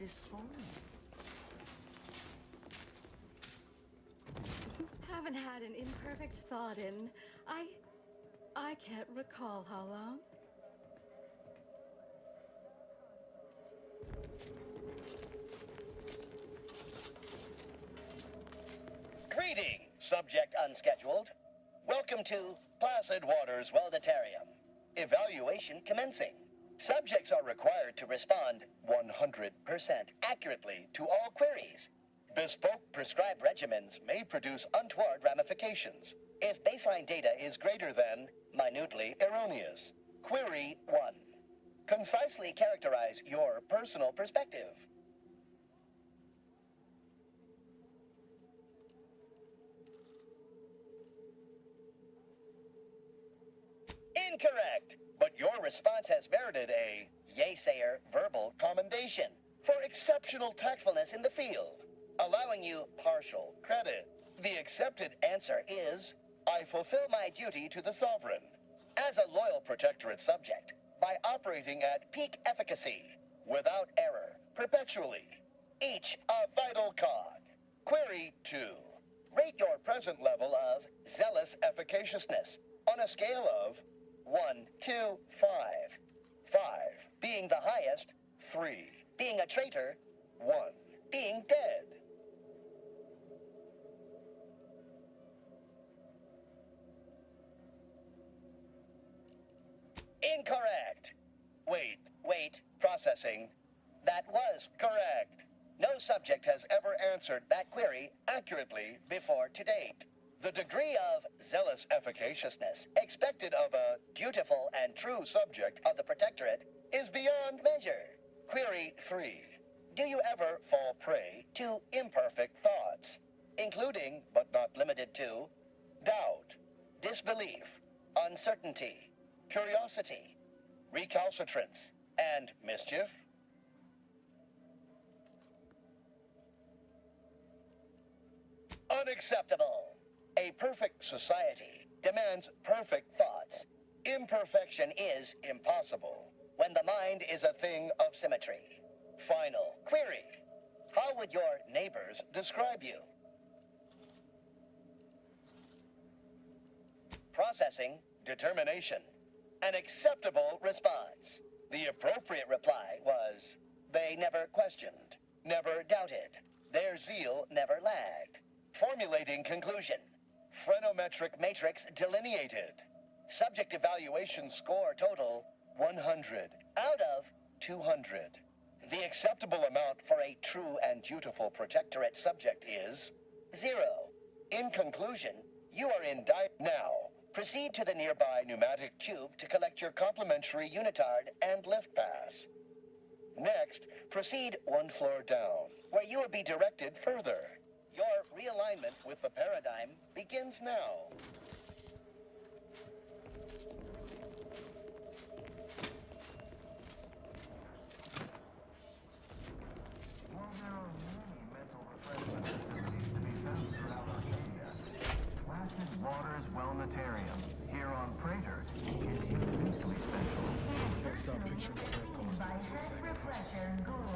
destroy. Haven't had an imperfect thought in... I can't recall how long. Greeting, subject unscheduled. Welcome to Placid Waters Welditarium. Evaluation commencing. Subjects are required to respond 100% accurately to all queries. Bespoke prescribed regimens may produce untoward ramifications if baseline data is greater than minutely erroneous. Query 1. Concisely characterize your personal perspective. Incorrect, but your response has merited a yay-sayer verbal commendation for exceptional tactfulness in the field, allowing you partial credit. The accepted answer is, I fulfill my duty to the sovereign as a loyal protectorate subject by operating at peak efficacy, without error, perpetually, each a vital cog. Query 2. Rate your present level of zealous efficaciousness on a scale of 1 to 5. 5 being the highest, 3 being a traitor, 1 being dead. Incorrect. Wait, processing. That was correct. No subject has ever answered that query accurately before to date. The degree of zealous efficaciousness expected of a dutiful and true subject of the Protectorate is beyond measure. Query 3. Do you ever fall prey to imperfect thoughts, including, but not limited to, doubt, disbelief, uncertainty, curiosity, recalcitrance, and mischief? Unacceptable. A perfect society demands perfect thoughts. Imperfection is impossible when the mind is a thing of symmetry. Final query. How would your neighbors describe you? Processing, determination. An acceptable response. The appropriate reply was, they never questioned, never doubted. Their zeal never lagged. Formulating conclusion. Phrenometric matrix delineated. Subject evaluation score total 100 out of 200. The acceptable amount for a true and dutiful Protectorate subject is 0. In conclusion, you are in now. Proceed to the nearby pneumatic tube to collect your complimentary unitard and lift pass. Next, proceed one floor down, where you will be directed further. Your realignment with the paradigm begins now. While there are many mental refreshment facilities to be found throughout Australia, Placid Waters Wellnitarium here on Prater is uniquely special. Let's stop picturing Sam going through this exact process.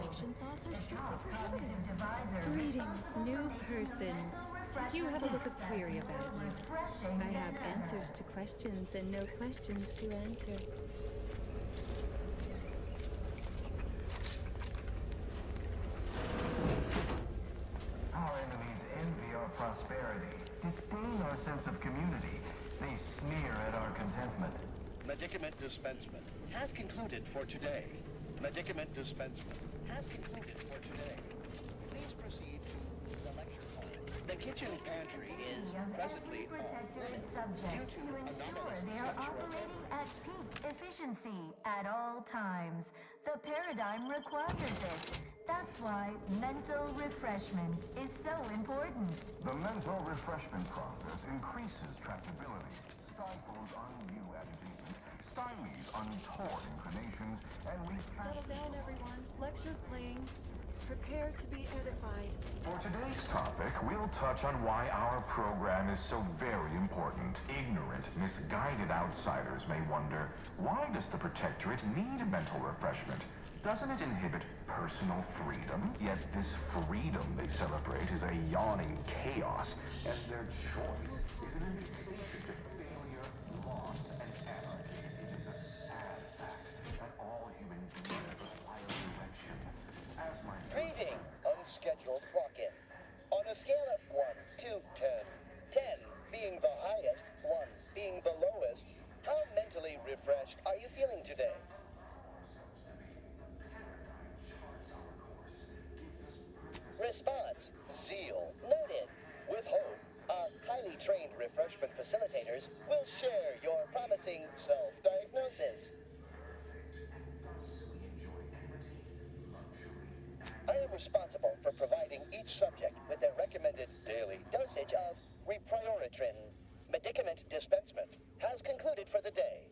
Section thoughts are strictly prohibited. Greetings, new person. You have a look of query about you. I have answers to questions and no questions to answer. Our enemies envy our prosperity, disdain our sense of community. They sneer at our contentment. Medicament dispensement has concluded for today. Medicament dispensement has concluded for today. Please proceed to the lecture hall. The kitchen pantry is presently Protectorate subjects to ensure they are operating at peak efficiency at all times. The paradigm requires it. That's why mental refreshment is so important. The mental refreshment process increases tractability, stifles undue agitation, stymies untoward inclinations, and Settle down, everyone. Lecture's playing. Prepare to be edified. For today's topic, we'll touch on why our program is so very important. Ignorant, misguided outsiders may wonder, why does the Protectorate need mental refreshment? Doesn't it inhibit personal freedom? Yet this freedom they celebrate is a yawning chaos, and their choice is an invitation to failure, loss, and anarchy. It is a sad fact that all human beings require direction. As my Greeting, unscheduled walk-in. On a scale of 1 to 10, 10 being the highest, 1 being the lowest, how mentally refreshed are you feeling today? Response, zeal, noted. With hope, our highly trained refreshment facilitators will share your promising self-diagnosis. I am responsible for providing each subject with their recommended daily dosage of reprioritrin. Medicament dispensement has concluded for the day.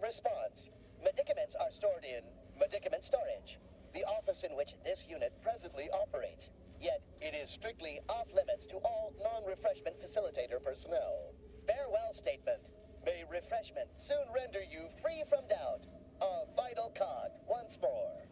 Response. Medicaments are stored in medicament storage, the office in which this unit presently operates. Yet, it is strictly off-limits to all non-refreshment facilitator personnel. Farewell statement. May refreshment soon render you free from doubt. A vital cog once more.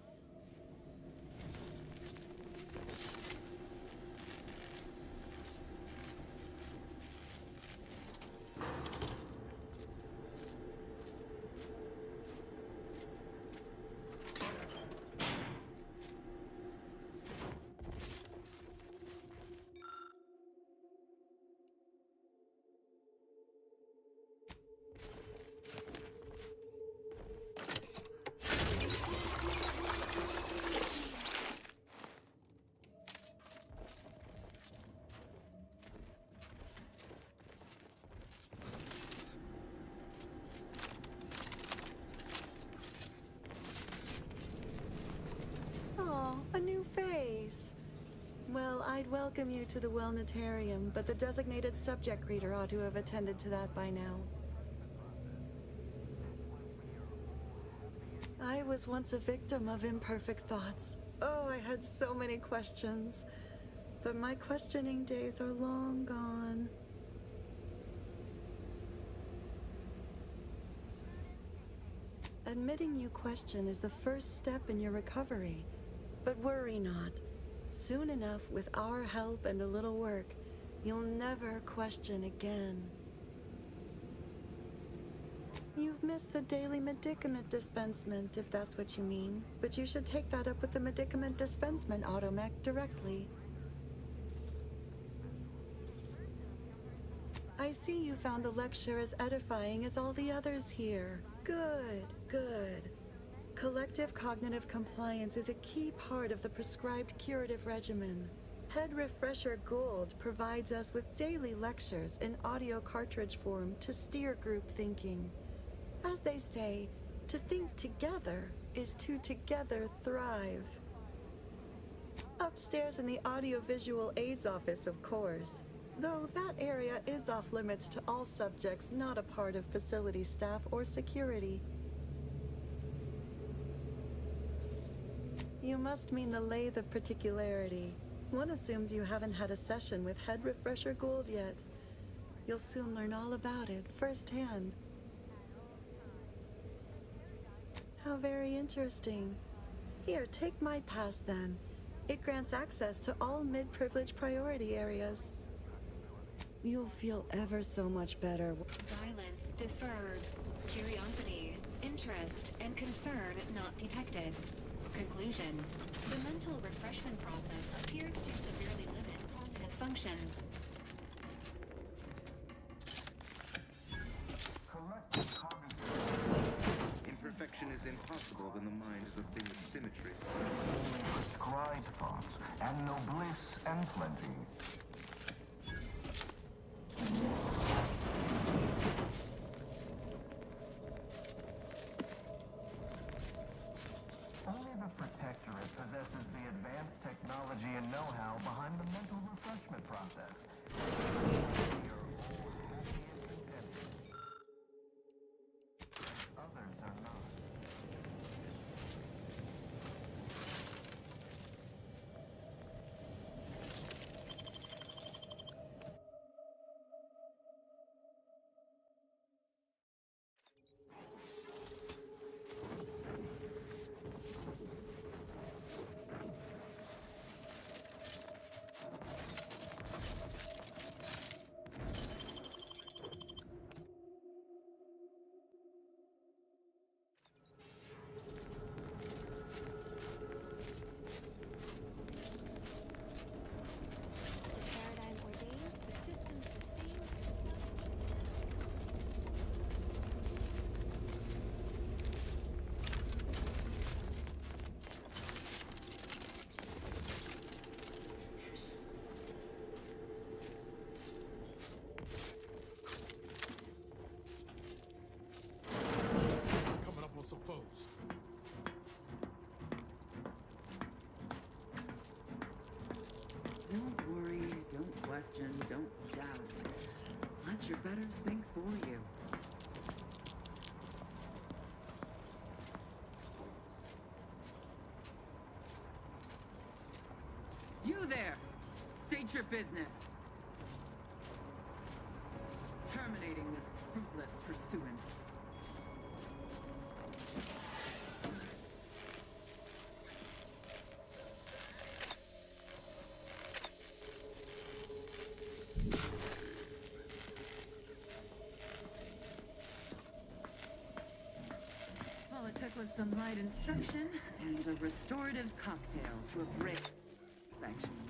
Oh, a new face. Well, I'd welcome you to the Wellnetarium, but the designated subject reader ought to have attended to that by now. I was once a victim of imperfect thoughts. Oh, I had so many questions. But my questioning days are long gone. Admitting you question is the first step in your recovery. But worry not. Soon enough, with our help and a little work, you'll never question again. You've missed the daily medicament dispensement, if that's what you mean. But you should take that up with the medicament dispensement automech directly. I see you found the lecture as edifying as all the others here. Good, good. Collective cognitive compliance is a key part of the prescribed curative regimen. Head Refresher Gould provides us with daily lectures in audio cartridge form to steer group thinking. As they say, to think together is to together thrive. Upstairs in the audiovisual aids office, of course. Though that area is off limits to all subjects not a part of facility staff or security. You must mean the lathe of particularity. One assumes you haven't had a session with Head Refresher Gould yet. You'll soon learn all about it firsthand. How very interesting. Here, take my pass then. It grants access to all mid-privilege priority areas. You'll feel ever so much better. Violence deferred. Curiosity, interest, and concern not detected. Conclusion. The mental refreshment process appears to severely limit cognitive functions. Imperfection is impossible when the mind is a thing of symmetry. Only prescribed thoughts, and no bliss and plenty. Only the Protectorate possesses the advanced technology and know-how behind the mental refreshment process. We are all happy and contented. Others are not. question, don't doubt. Let your betters think for you. You there! State your business. Terminating this fruitless pursuance. All it took was some light instruction and a restorative cocktail to a break infections.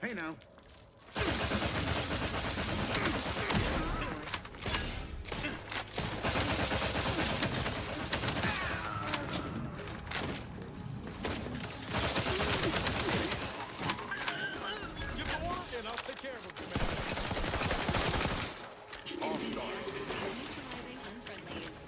Hey now. You go on, and I'll take care of him, Commander. All stars. Neutralizing unfriendlies.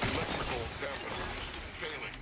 Electrical dampeners failing.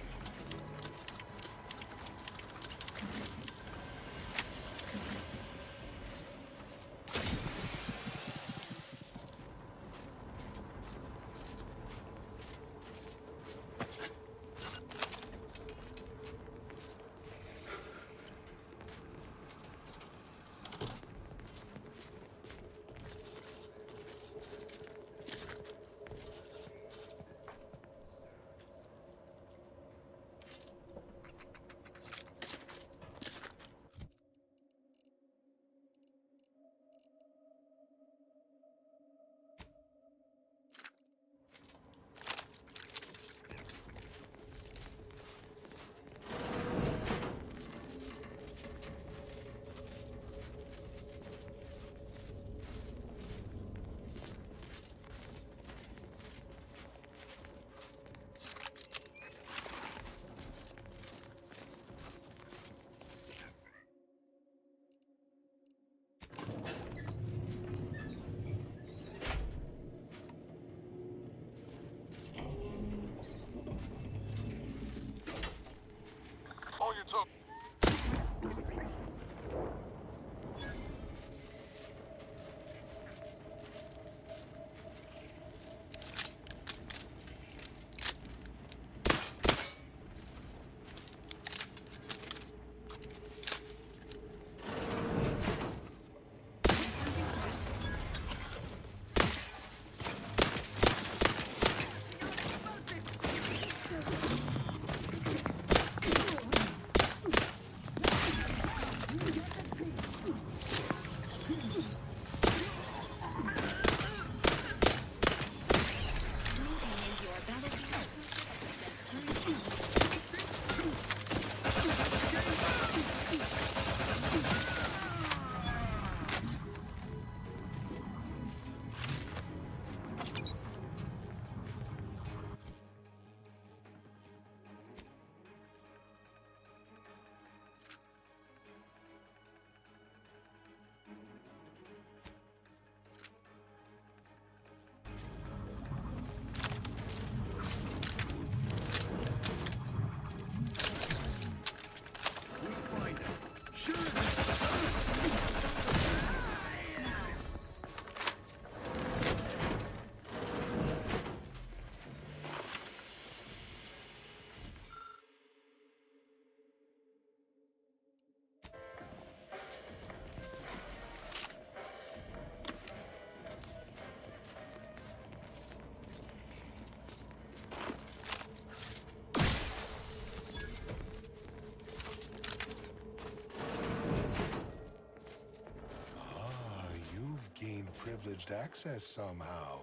privileged access somehow.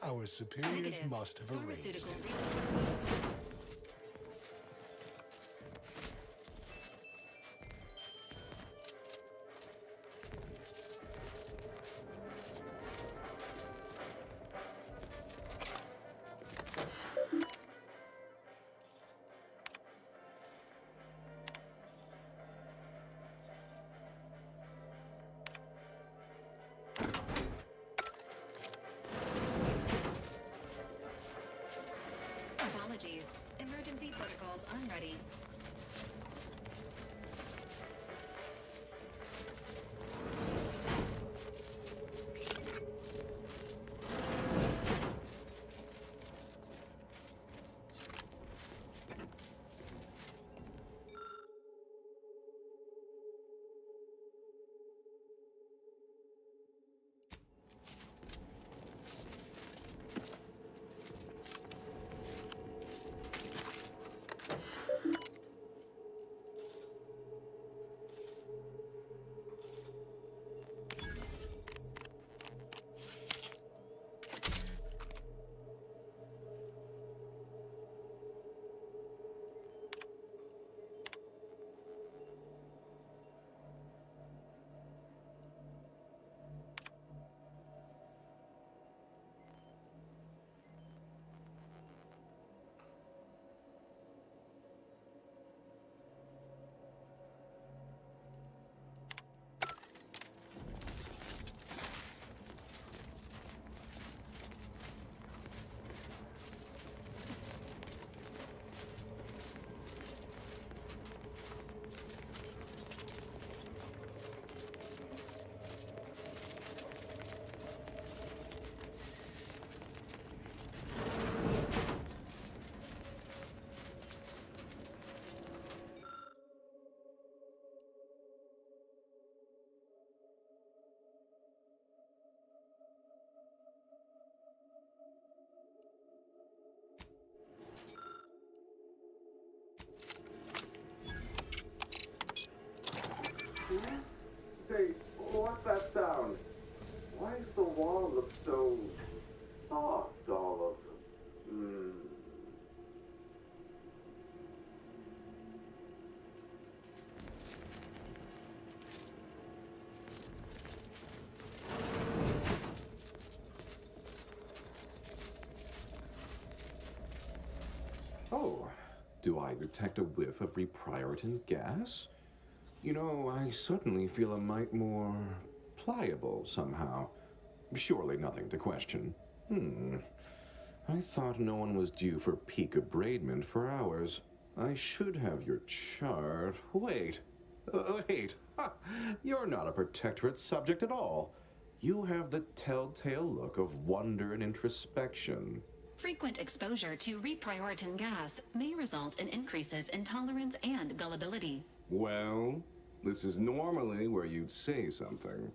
Our superiors Negative. must have arranged Pharmaceutical it. Apologies. Emergency protocols unready. Hey, what's that sound? Why does the wall look so soft all of them? Oh, do I detect a whiff of reprioritin gas? You know, I suddenly feel a mite more pliable somehow. Surely nothing to question. I thought no one was due for peak abradement for hours. I should have your chart. Wait. Wait. Ha! You're not a protectorate subject at all. You have the telltale look of wonder and introspection. Frequent exposure to reprioritin gas may result in increases in tolerance and gullibility. Well, this is normally where you'd say something.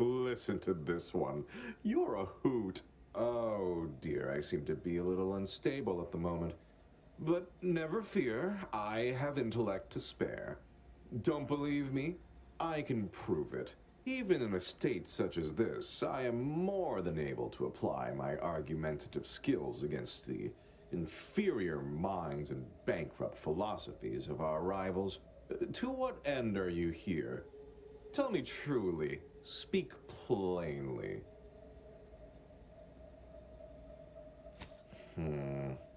Listen to this one. You're a hoot. Oh dear, I seem to be a little unstable at the moment. But never fear, I have intellect to spare. Don't believe me? I can prove it. Even in a state such as this, I am more than able to apply my argumentative skills against the inferior minds and bankrupt philosophies of our rivals. To what end are you here? Tell me truly. Speak plainly.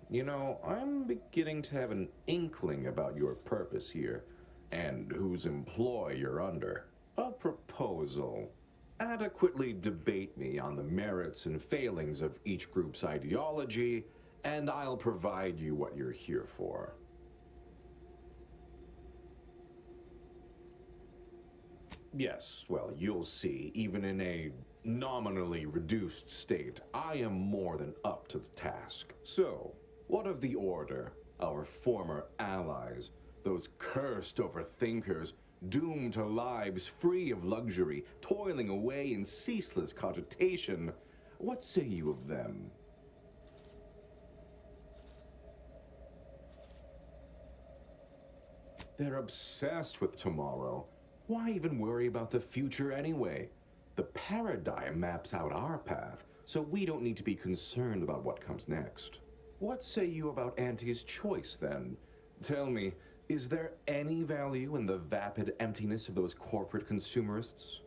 You know, I'm beginning to have an inkling about your purpose here, and whose employ you're under. A proposal. Adequately debate me on the merits and failings of each group's ideology, and I'll provide you what you're here for. Yes, well, you'll see, even in a nominally reduced state, I am more than up to the task. So, what of the Order, our former allies, those cursed overthinkers, doomed to lives free of luxury, toiling away in ceaseless cogitation? What say you of them? They're obsessed with tomorrow. Why even worry about the future anyway? The paradigm maps out our path, so we don't need to be concerned about what comes next. What say you about Auntie's choice, then? Tell me, is there any value in the vapid emptiness of those corporate consumerists?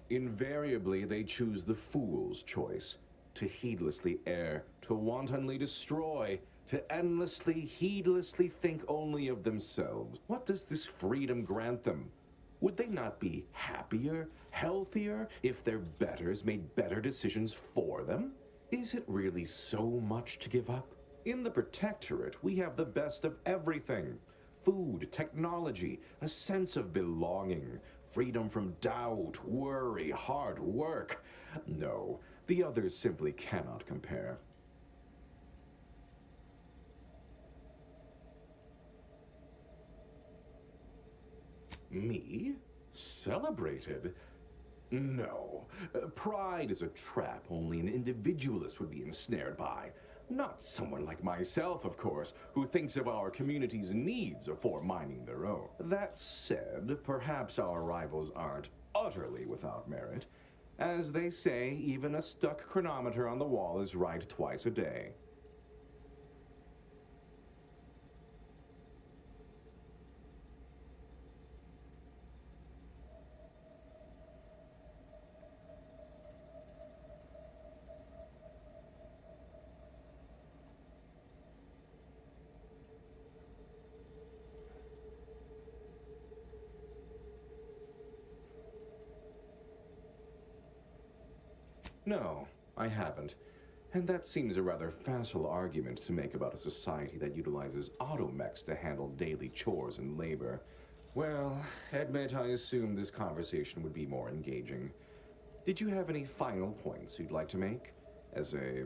Invariably, they choose the fool's choice. To heedlessly err, to wantonly destroy, to endlessly, heedlessly think only of themselves. What does this freedom grant them? Would they not be happier, healthier, if their betters made better decisions for them? Is it really so much to give up? In the Protectorate, we have the best of everything. Food, technology, a sense of belonging, freedom from doubt, worry, hard work. No, the others simply cannot compare. Me? Celebrated? No. Pride is a trap only an individualist would be ensnared by. Not someone like myself, of course, who thinks of our community's needs before minding their own. That said, perhaps our rivals aren't utterly without merit. As they say, even a stuck chronometer on the wall is right twice a day. No, I haven't. And that seems a rather facile argument to make about a society that utilizes automechs to handle daily chores and labor. Well, admit I assumed this conversation would be more engaging. Did you have any final points you'd like to make? As a,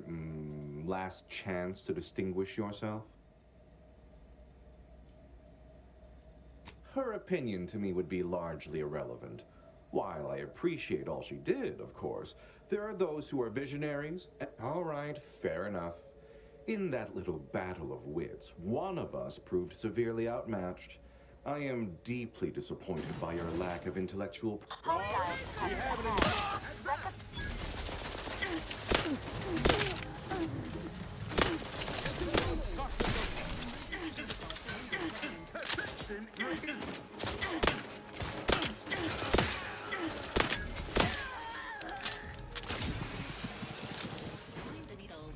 last chance to distinguish yourself? Her opinion to me would be largely irrelevant. While I appreciate all she did, of course, there are those who are visionaries. All right, fair enough. In that little battle of wits, one of us proved severely outmatched. I am deeply disappointed by your lack of intellectual... The needles.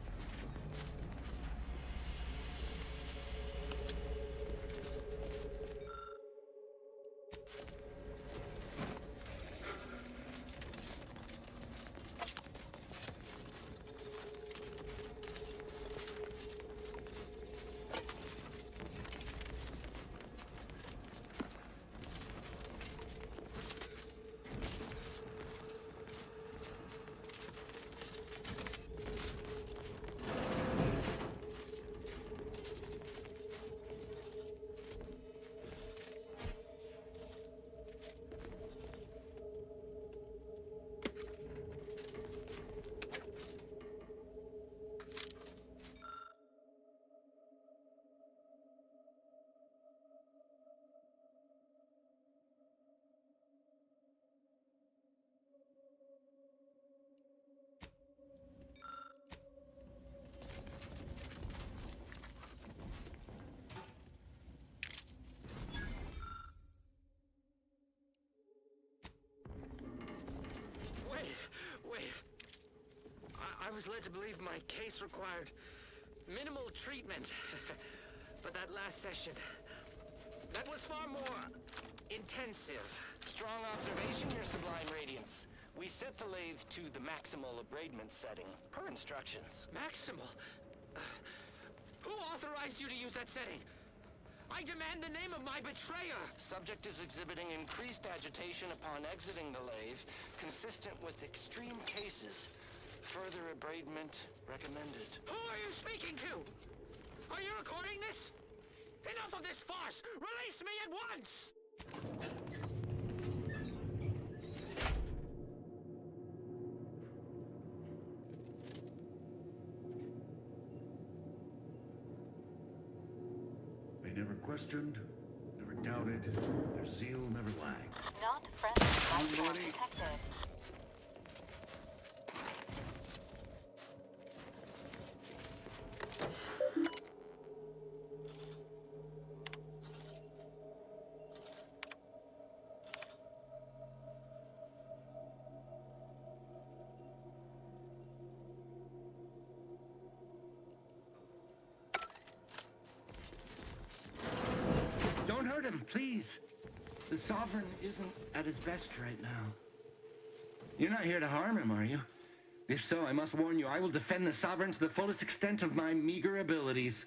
Wait. I was led to believe my case required minimal treatment. But that last session, that was far more intensive. Strong observation, Your Sublime Radiance. We set the lathe to the maximal abradement setting, per instructions. Maximal? Who authorized you to use that setting? I demand the name of my betrayer! Subject is exhibiting increased agitation upon exiting the lathe, consistent with extreme cases. Further abradement recommended. Who are you speaking to? Are you recording this? Enough of this farce! Release me at once! never questioned, never doubted, their zeal never lagged. Not friendly life detected. Don't hurt him, please. The Sovereign isn't at his best right now. You're not here to harm him, are you? If so, I must warn you, I will defend the Sovereign to the fullest extent of my meager abilities.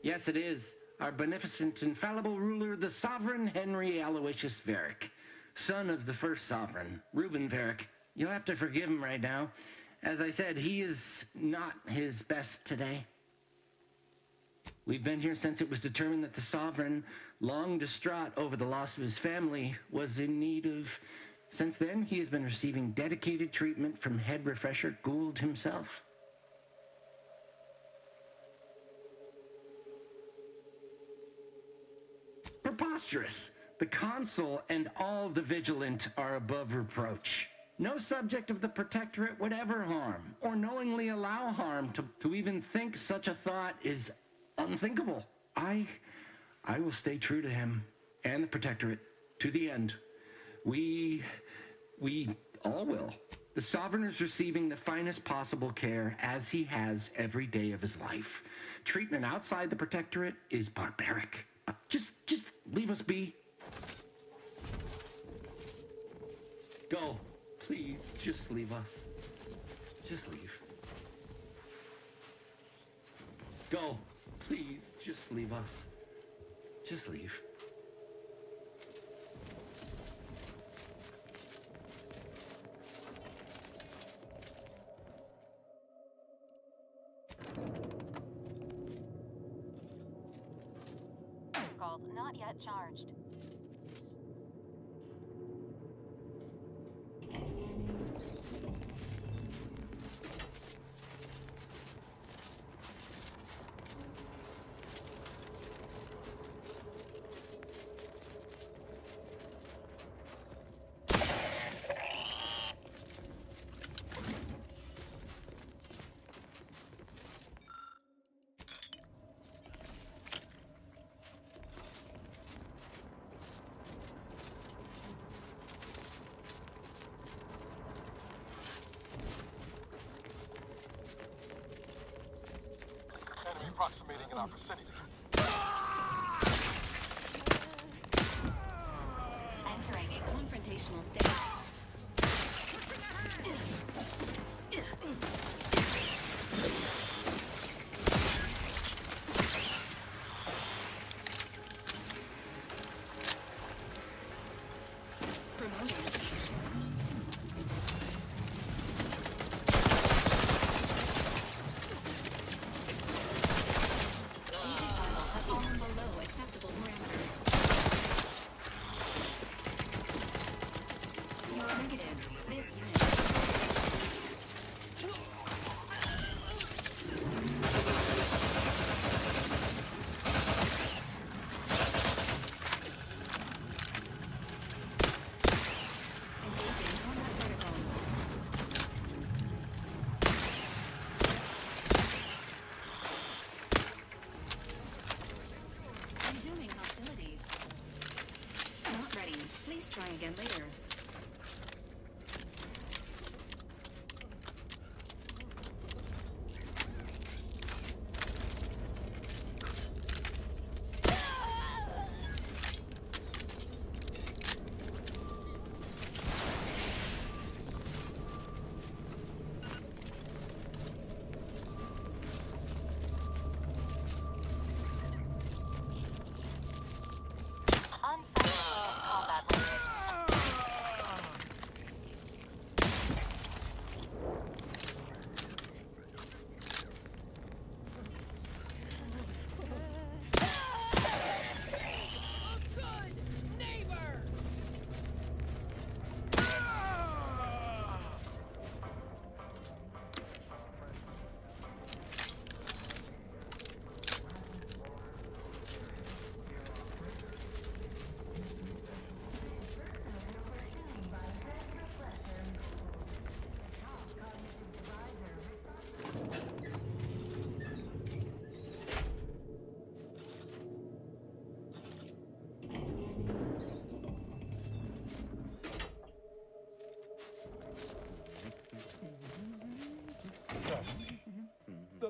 Yes, it is. Our beneficent, infallible ruler, the Sovereign Henry Aloysius Varick, son of the first Sovereign, Reuben Varick. You'll have to forgive him right now. As I said, he is not his best today. We've been here since it was determined that the Sovereign, long distraught over the loss of his family, was in need of... Since then, he has been receiving dedicated treatment from head refresher Gould himself. Preposterous! The Consul and all the Vigilant are above reproach. No subject of the Protectorate would ever harm, or knowingly allow harm. To even think such a thought is unthinkable. I will stay true to him and the Protectorate to the end. We all will. The Sovereign is receiving the finest possible care, as he has every day of his life. Treatment outside the Protectorate is barbaric. Just leave us be. Go. Please, just leave us. Just leave. Go. Please, just leave us. Just leave. Called not yet charged. Approximating in our vicinity. Entering a confrontational state. Try again later.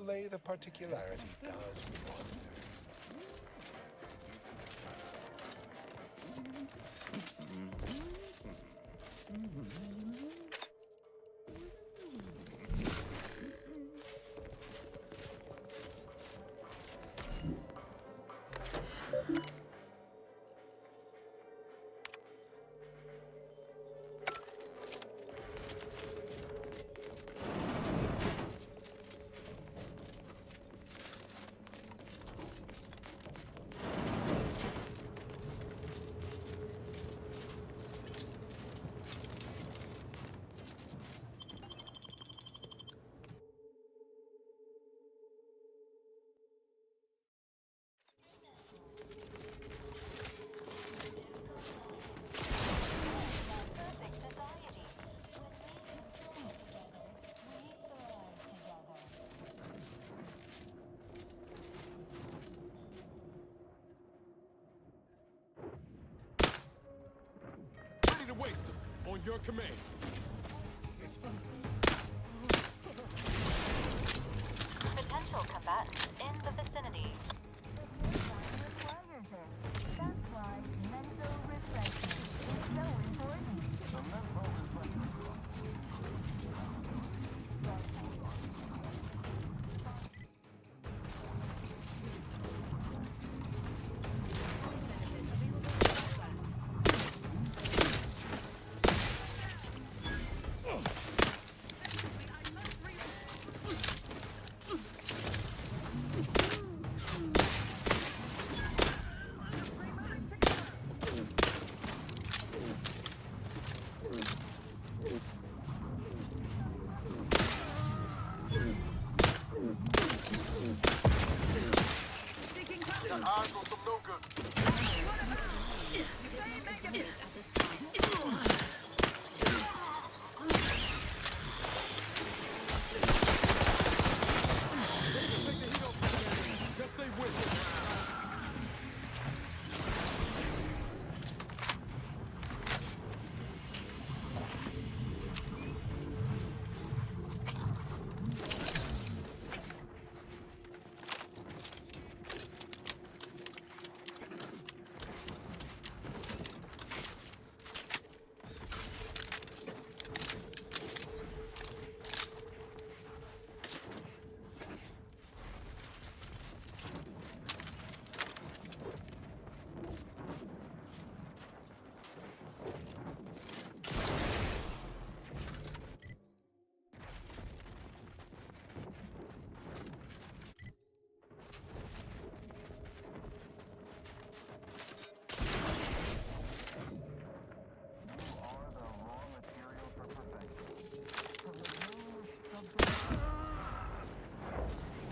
lay the particularity does wonders. To waste them on your command. Potential combatants in the vicinity. Requires it. That's why mental refreshment is so important. The mental refreshment. Got eyes on some no good. It is not confused at this time. Just say win.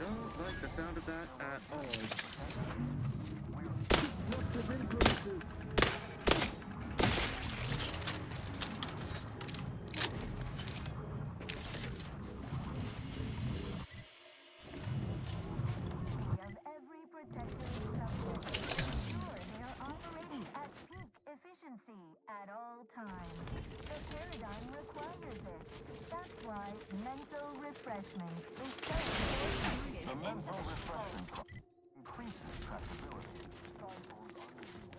Don't like the sound of that at all. Of every protected subject. Ensure they are operating at peak efficiency at all times. The paradigm requires it. That's why mental refreshment is so important. The mental refreshment increases trackability, stifles uneasy.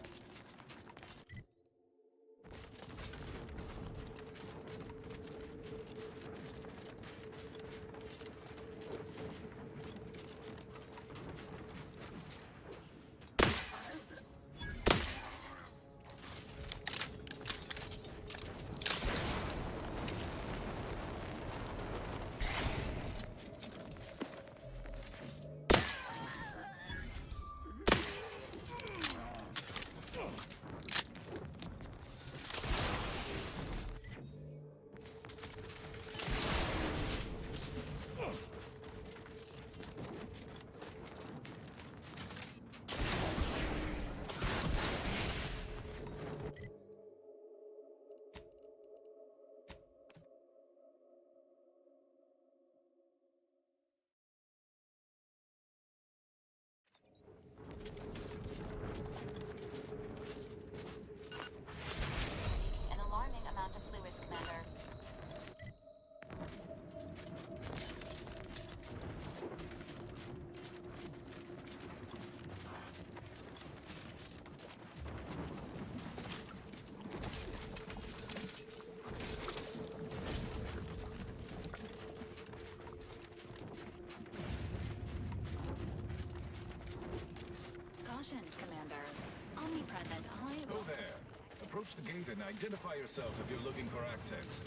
Operations, Commander. Omnipresent, Go there. Approach the gate and identify yourself if you're looking for access.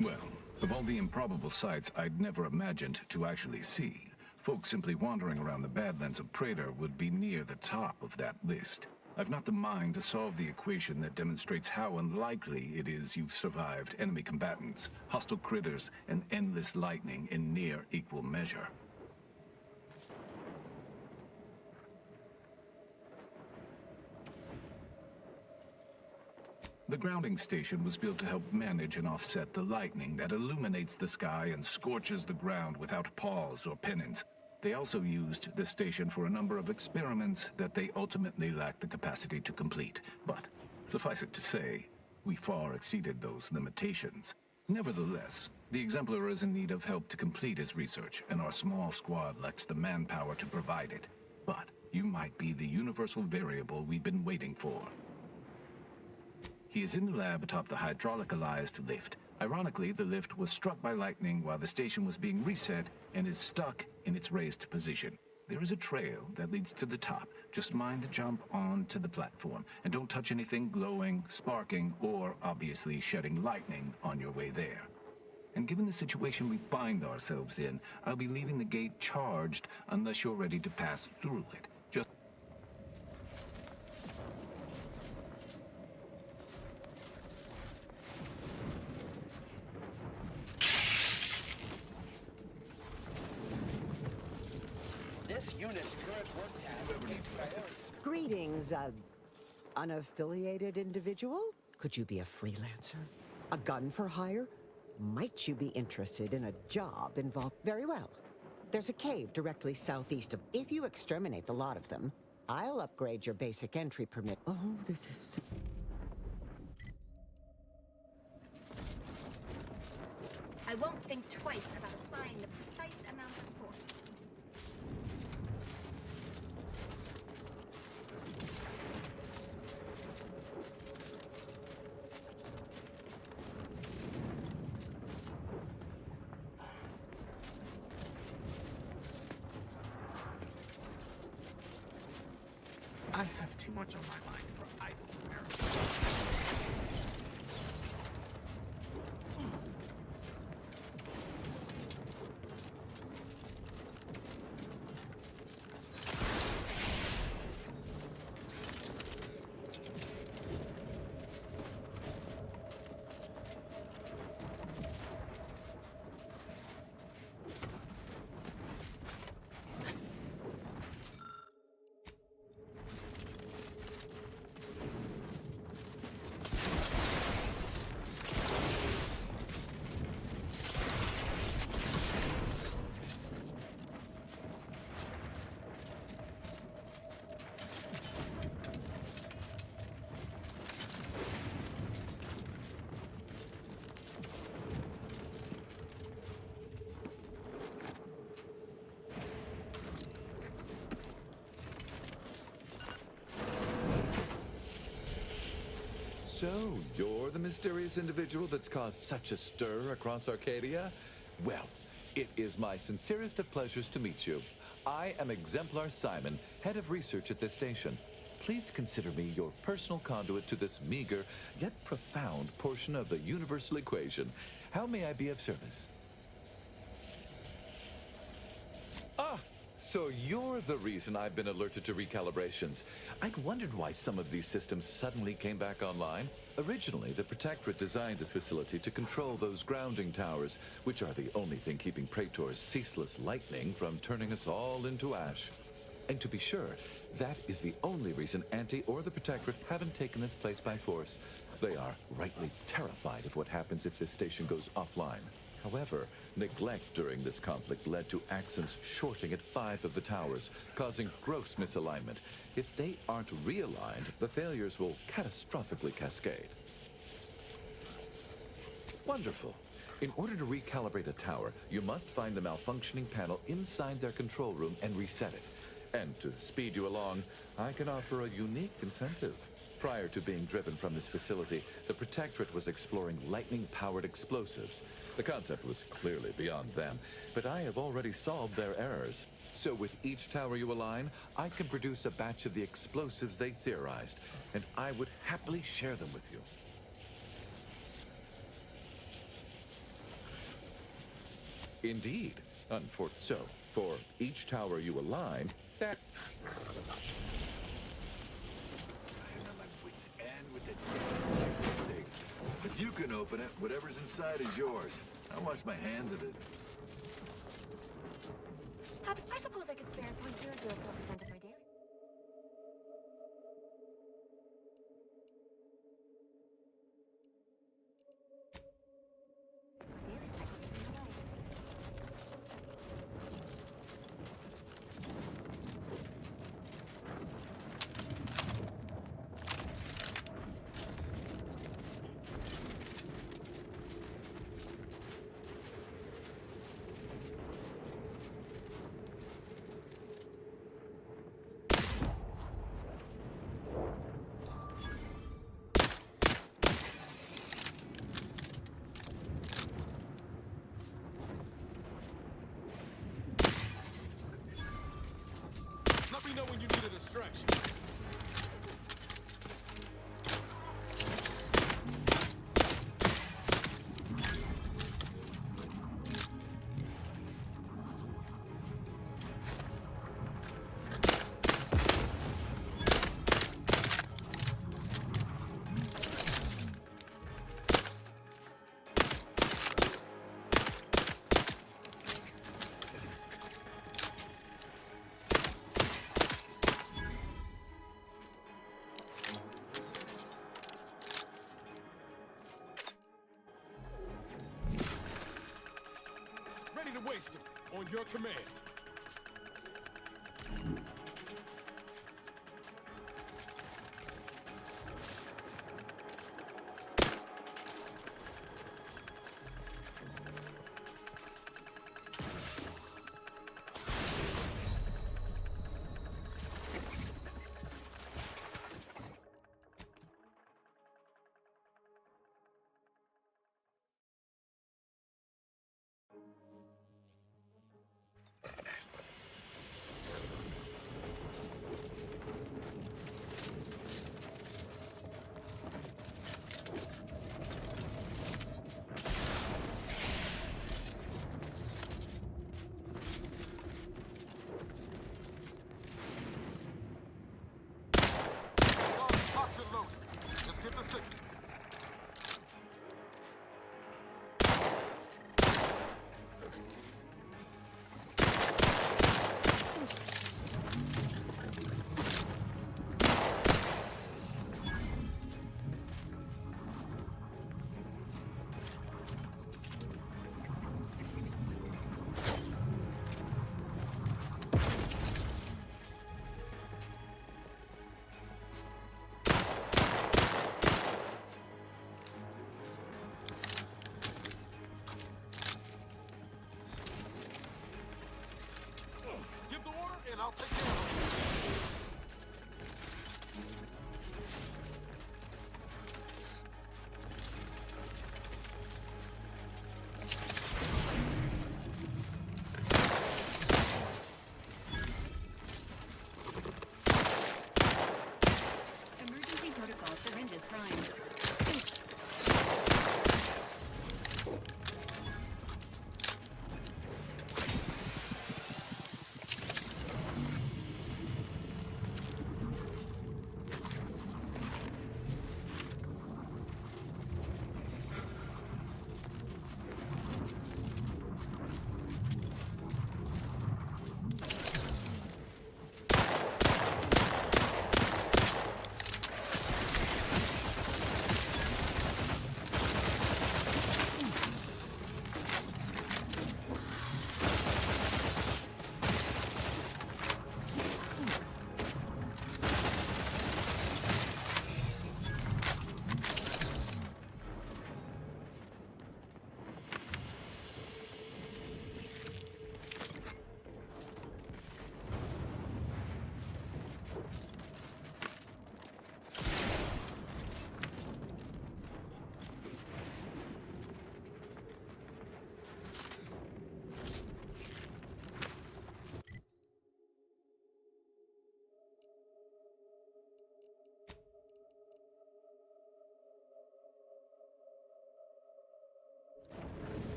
Well, of all the improbable sights I'd never imagined to actually see, folks simply wandering around the Badlands of Praetor would be near the top of that list. I've not the mind to solve the equation that demonstrates how unlikely it is you've survived enemy combatants, hostile critters, and endless lightning in near equal measure. The grounding station was built to help manage and offset the lightning that illuminates the sky and scorches the ground without pause or penance. They also used the station for a number of experiments that they ultimately lacked the capacity to complete. But, suffice it to say, we far exceeded those limitations. Nevertheless, the Exemplar is in need of help to complete his research, and our small squad lacks the manpower to provide it. But you might be the universal variable we've been waiting for. He is in the lab atop the hydraulicalized lift. Ironically, the lift was struck by lightning while the station was being reset and is stuck in its raised position. There is a trail that leads to the top. Just mind the jump onto the platform, and don't touch anything glowing, sparking, or obviously shedding lightning on your way there. And given the situation we find ourselves in, I'll be leaving the gate charged unless you're ready to pass through it. Just This unit's current work task. Greetings, unaffiliated individual? Could you be a freelancer? A gun for hire? Might you be interested in a job involved? Very well. There's a cave directly southeast of... If you exterminate the lot of them, I'll upgrade your basic entry permit. Oh, this is... so... I won't think twice about applying the precise amount of force. I have too much on my mind for idle America. So, you're the mysterious individual that's caused such a stir across Arcadia? Well, it is my sincerest of pleasures to meet you. I am Exemplar Simon, head of research at this station. Please consider me your personal conduit to this meager, yet profound portion of the universal equation. How may I be of service? Ah! So you're the reason I've been alerted to recalibrations. I'd wondered why some of these systems suddenly came back online. Originally, the Protectorate designed this facility to control those grounding towers, which are the only thing keeping Praetor's ceaseless lightning from turning us all into ash. And to be sure, that is the only reason Anti or the Protectorate haven't taken this place by force. They are rightly terrified of what happens if this station goes offline. However, neglect during this conflict led to accents shorting at 5 of the towers, causing gross misalignment. If they aren't realigned, the failures will catastrophically cascade. Wonderful. In order to recalibrate a tower, you must find the malfunctioning panel inside their control room and reset it. And to speed you along, I can offer a unique incentive. Prior to being driven from this facility, the Protectorate was exploring lightning-powered explosives. The concept was clearly beyond them, but I have already solved their errors. So with each tower you align, I can produce a batch of the explosives they theorized, and I would happily share them with you. Indeed. So, for each tower you align, that... If you can open it, whatever's inside is yours. I wash my hands of it. I suppose I could spare 0.004% of my daily. Daily cycle to stay alive. Let me know when you need a distraction. Ready to waste it on your command.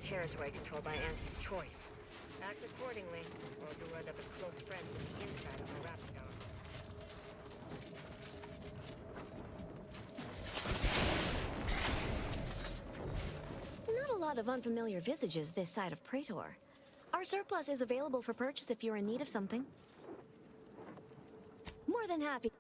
territory controlled by anti-choice. Act accordingly, or you'll end up as close friends with the inside of my rapping dog. Not a lot of unfamiliar visages this side of Praetor. Our surplus is available for purchase if you're in need of something. More than happy.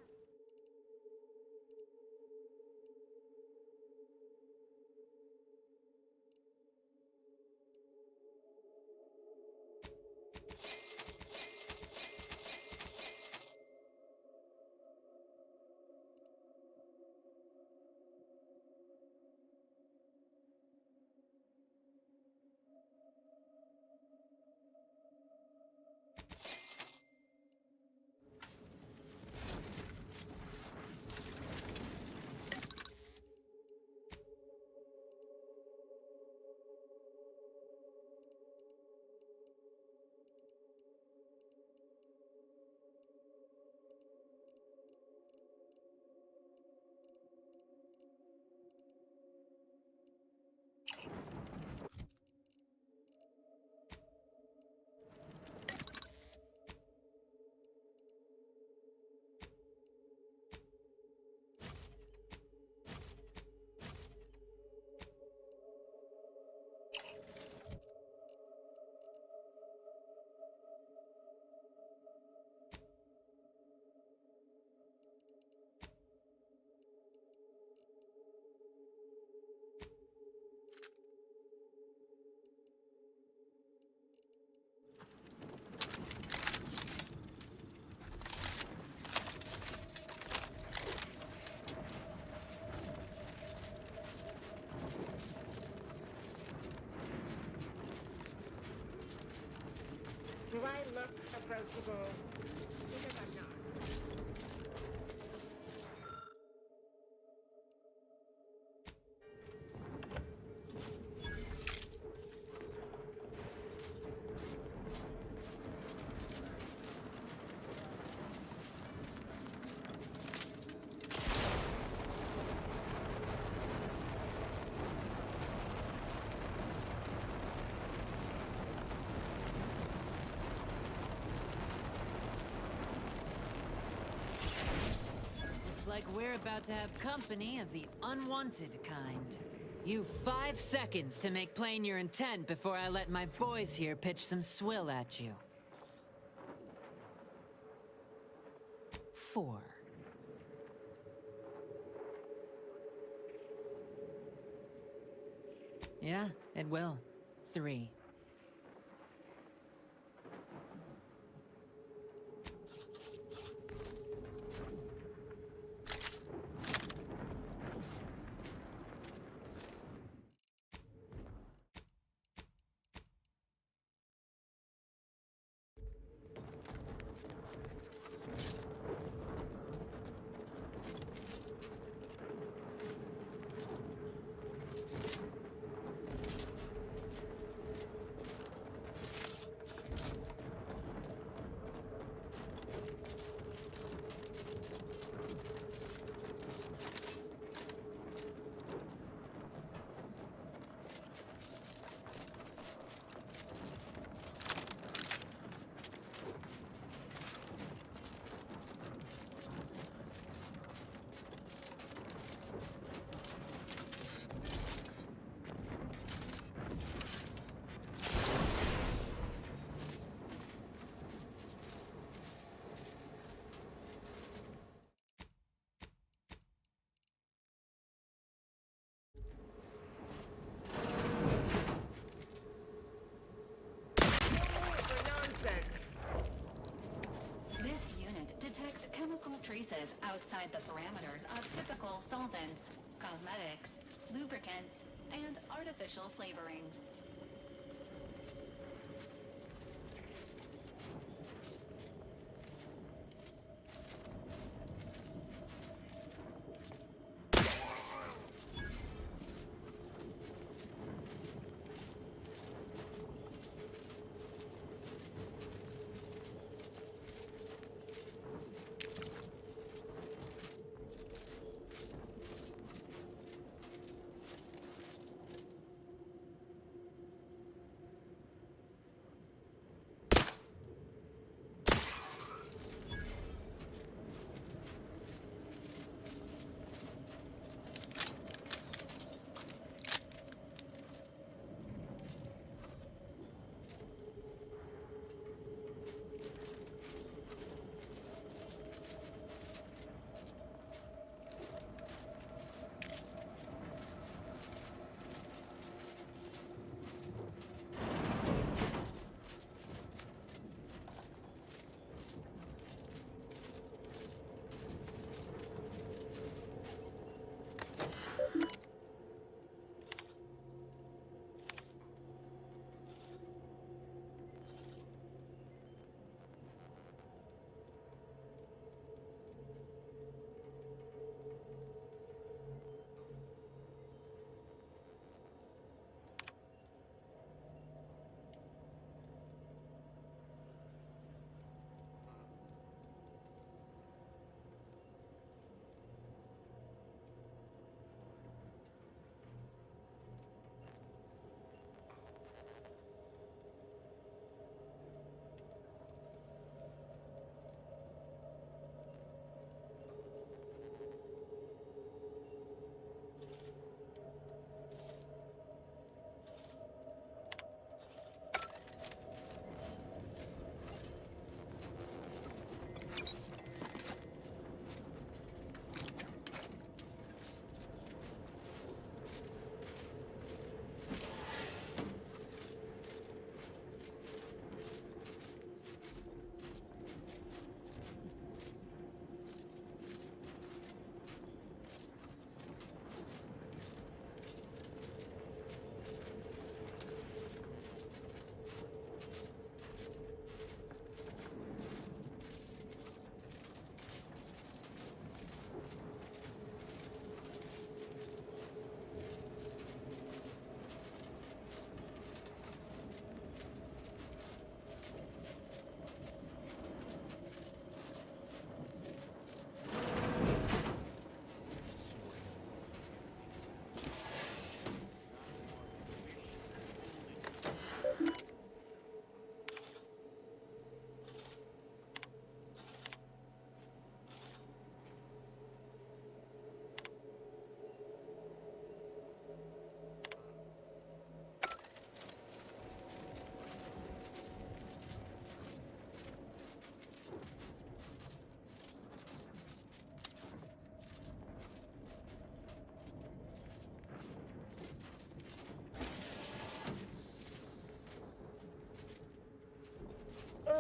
Do I look approachable? Because I'm not. Like we're about to have company of the unwanted kind. You've 5 seconds to make plain your intent before I let my boys here pitch some swill at you. 4. Yeah, it will. 3. Traces outside the parameters of typical solvents, cosmetics, lubricants, and artificial flavorings.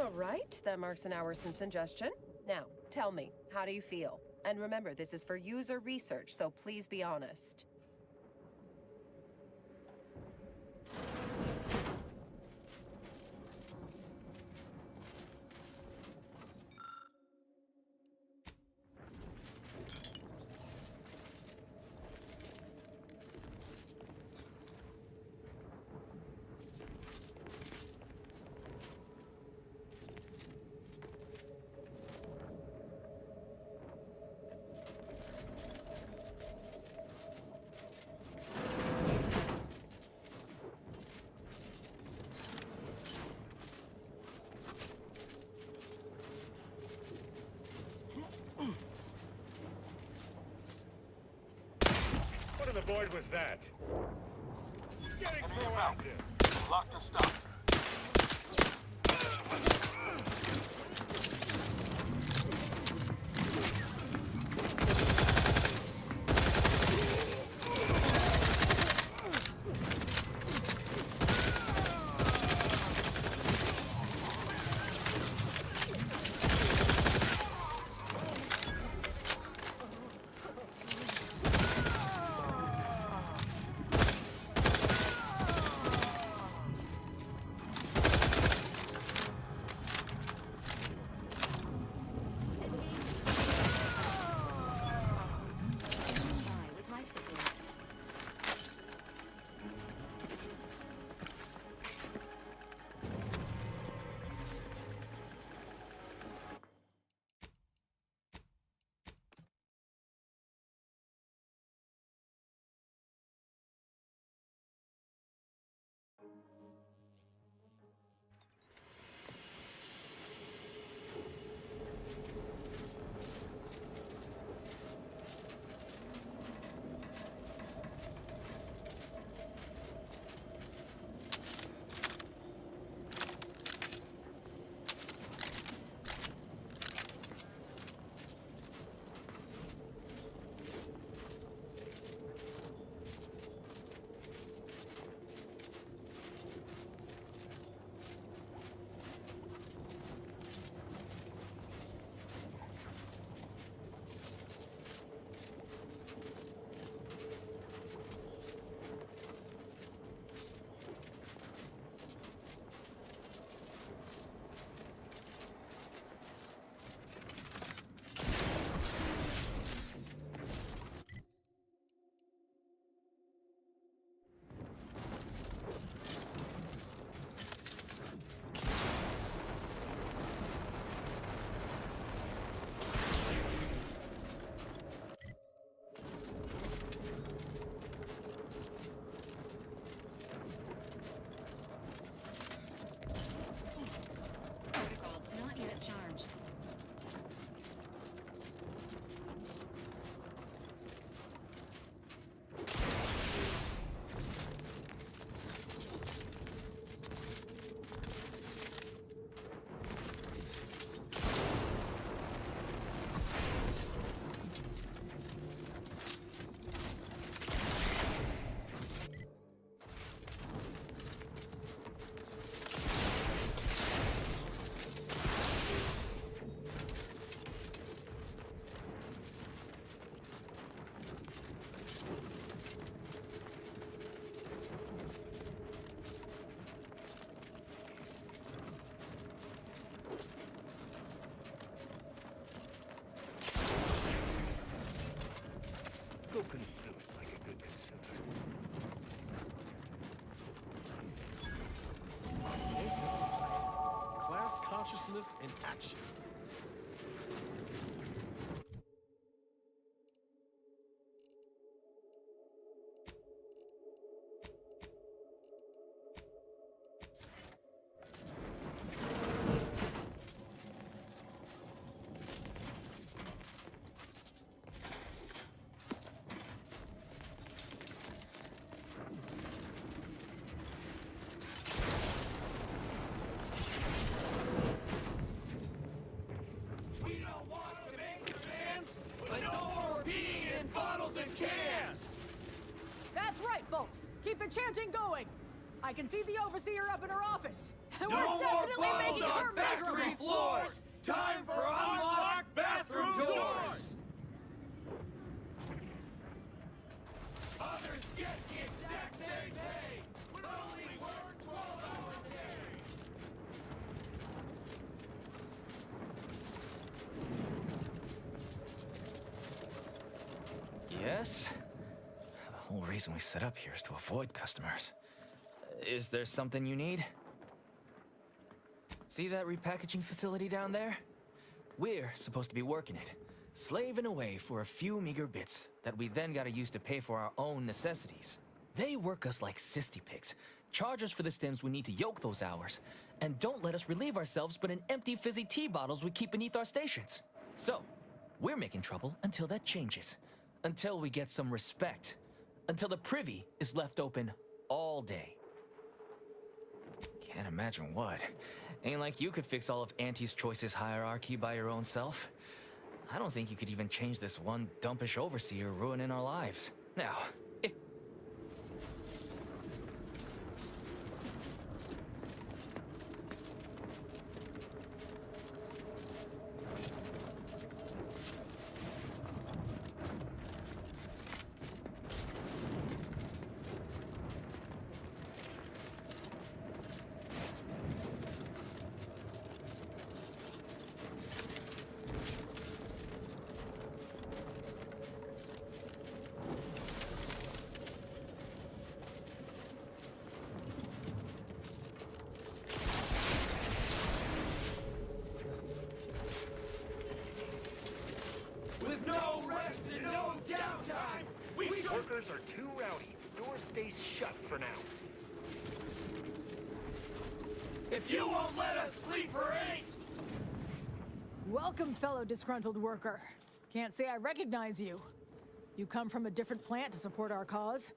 All right, that marks an hour since ingestion. Now, tell me, how do you feel? And remember, this is for user research, so please be honest. What in the void was that? Getting proactive. Locked and stopped. Charged. Go consume it like a good consumer. Class consciousness in action. That's right, folks. Keep the chanting going. I can see the overseer up in her office. We're definitely making her miserable! Floors! Time for unlocked bathroom doors! Others get the exact same pay, but only work 12-hour days! Yes? The whole reason we set up here is to avoid customers. Is there something you need? See that repackaging facility down there? We're supposed to be working it, slaving away for a few meager bits that we then gotta use to pay for our own necessities. They work us like cysty pigs, charge us for the stems we need to yoke those hours, and don't let us relieve ourselves but in empty fizzy tea bottles we keep beneath our stations. So, we're making trouble until that changes. Until we get some respect. Until the privy is left open all day. Can't imagine what. Ain't like you could fix all of Auntie's Choice's hierarchy by your own self. I don't think you could even change this one dumpish overseer ruining our lives. Now, if... With no rest and no downtime, workers are too rowdy. The door stays shut for now. If you won't let us sleep for 8... Welcome, fellow disgruntled worker. Can't say I recognize you. You come from a different plant to support our cause?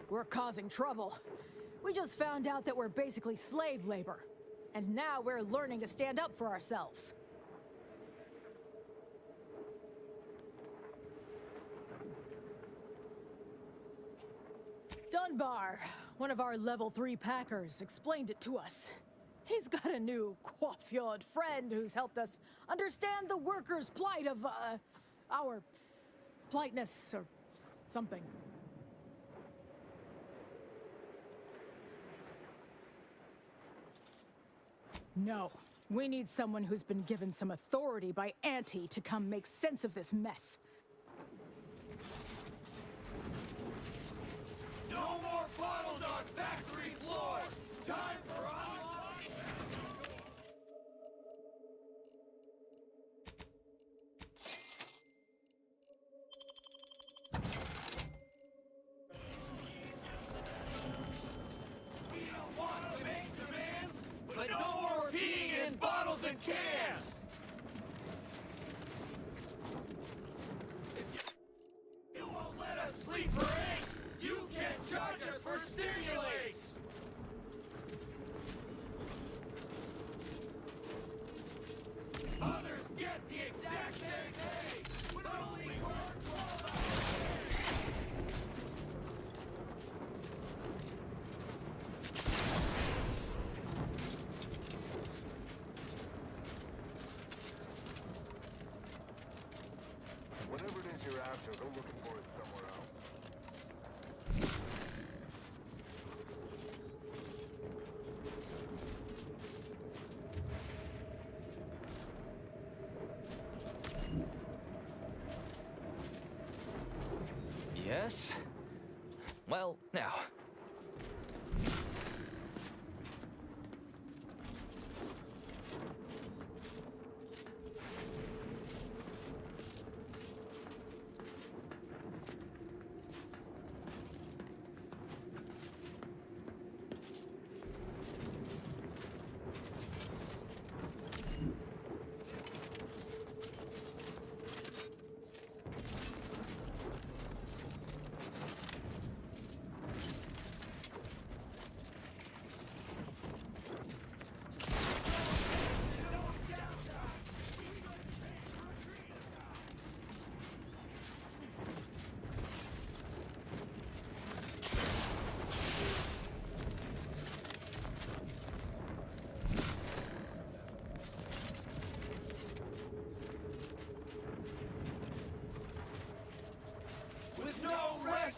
We're causing trouble. We just found out that we're basically slave labor. And now we're learning to stand up for ourselves. Dunbar, one of our level 3 packers, explained it to us. He's got a new coiffured friend who's helped us understand the workers' plight of, our politeness or something. No, we need someone who's been given some authority by Auntie to come make sense of this mess. No more bottles on factory floors! Time for unlock! We don't want to make demands, but no more peeing in bottles and cans! If you won't let us sleep for 8, you can't charge us for stimulates! Others get the exact same pay, but only work 12 hours. Whatever it is you're after, go looking for it somewhere else. Yes? Well, now...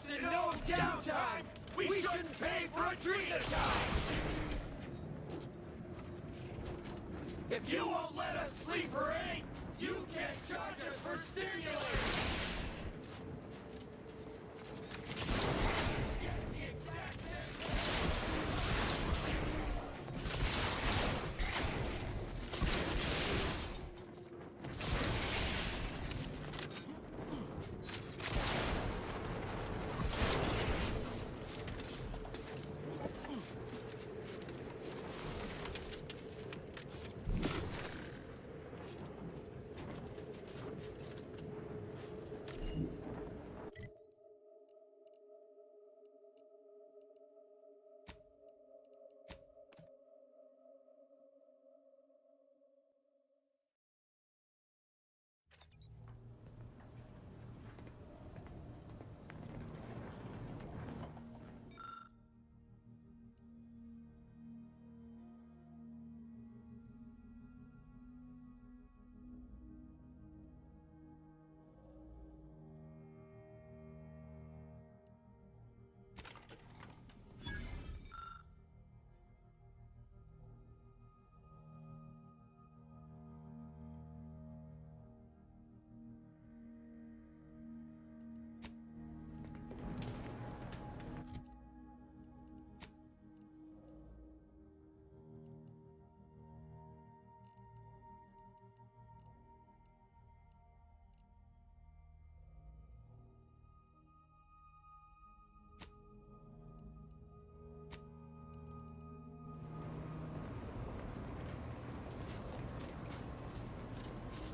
rest and no downtime! We shouldn't pay for a drink at a time! If you won't let us sleep or eat, you can't charge us for stimulants!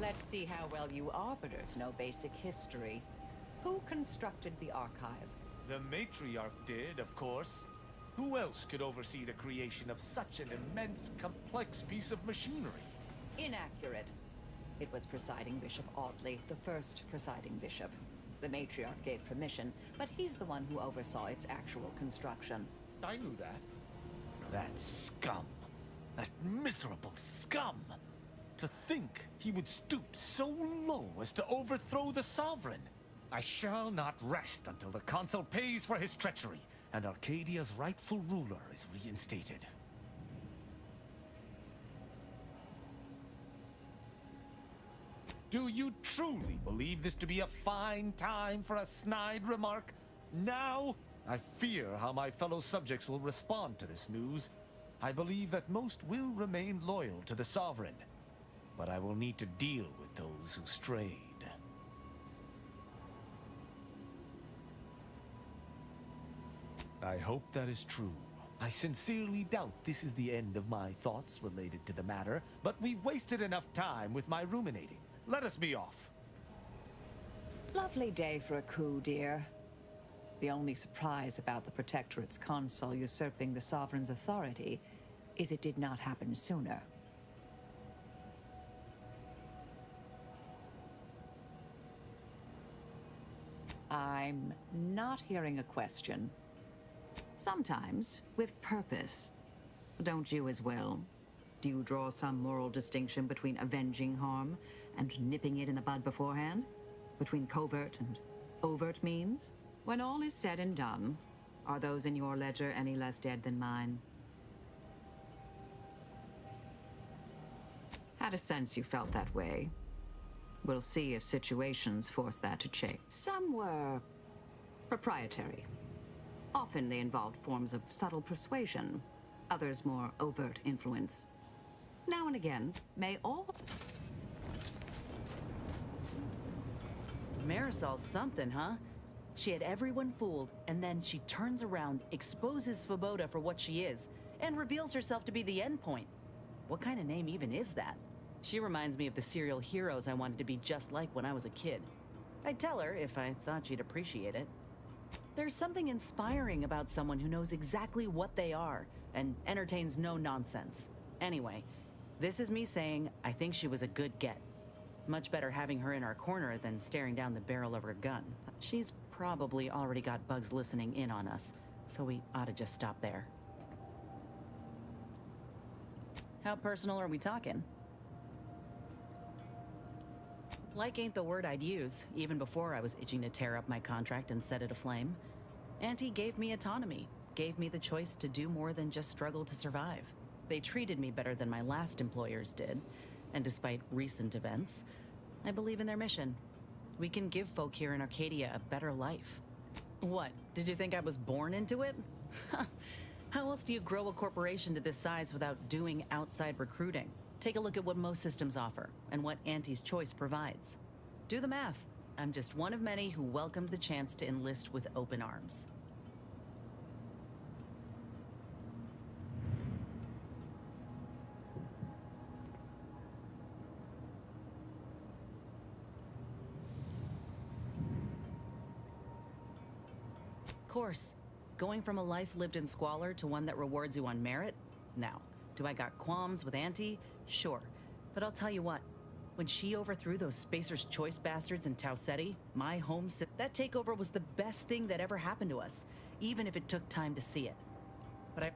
Let's see how well you arbiters know basic history. Who constructed the archive? The matriarch did, of course. Who else could oversee the creation of such an immense, complex piece of machinery? Inaccurate. It was Presiding Bishop Audley, the first presiding bishop. The matriarch gave permission, but he's the one who oversaw its actual construction. I knew that. That scum. That miserable scum. To think he would stoop so low as to overthrow the sovereign. I shall not rest until the consul pays for his treachery and Arcadia's rightful ruler is reinstated. Do you truly believe this to be a fine time for a snide remark? Now, I fear how my fellow subjects will respond to this news. I believe that most will remain loyal to the sovereign, but I will need to deal with those who strayed. I hope that is true. I sincerely doubt this is the end of my thoughts related to the matter, but we've wasted enough time with my ruminating. Let us be off. Lovely day for a coup, dear. The only surprise about the Protectorate's consul usurping the Sovereign's authority is it did not happen sooner. I'm not hearing a question. Sometimes, with purpose. Don't you as well? Do you draw some moral distinction between avenging harm and nipping it in the bud beforehand? Between covert and overt means? When all is said and done, are those in your ledger any less dead than mine? Had a sense you felt that way. We'll see if situations force that to change. Some were proprietary. Often they involved forms of subtle persuasion, others more overt influence. Now and again, may all... Marisol's something, huh? She had everyone fooled, and then she turns around, exposes Svoboda for what she is, and reveals herself to be the endpoint. What kind of name even is that? She reminds me of the serial heroes I wanted to be just like when I was a kid. I'd tell her if I thought she'd appreciate it. There's something inspiring about someone who knows exactly what they are and entertains no nonsense. Anyway, this is me saying I think she was a good get. Much better having her in our corner than staring down the barrel of her gun. She's probably already got bugs listening in on us, so we ought to just stop there. How personal are we talking? Like ain't the word I'd use, even before I was itching to tear up my contract and set it aflame. Auntie gave me autonomy, gave me the choice to do more than just struggle to survive. They treated me better than my last employers did, and despite recent events, I believe in their mission. We can give folk here in Arcadia a better life. What, did you think I was born into it? How else do you grow a corporation to this size without doing outside recruiting? Take a look at what most systems offer, and what Auntie's Choice provides. Do the math. I'm just one of many who welcomed the chance to enlist with open arms. Of course, going from a life lived in squalor to one that rewards you on merit? Now, do I got qualms with Auntie? Sure, but I'll tell you what. When she overthrew those Spacer's Choice bastards in Tau Ceti, my home that takeover was the best thing that ever happened to us, even if it took time to see it. But I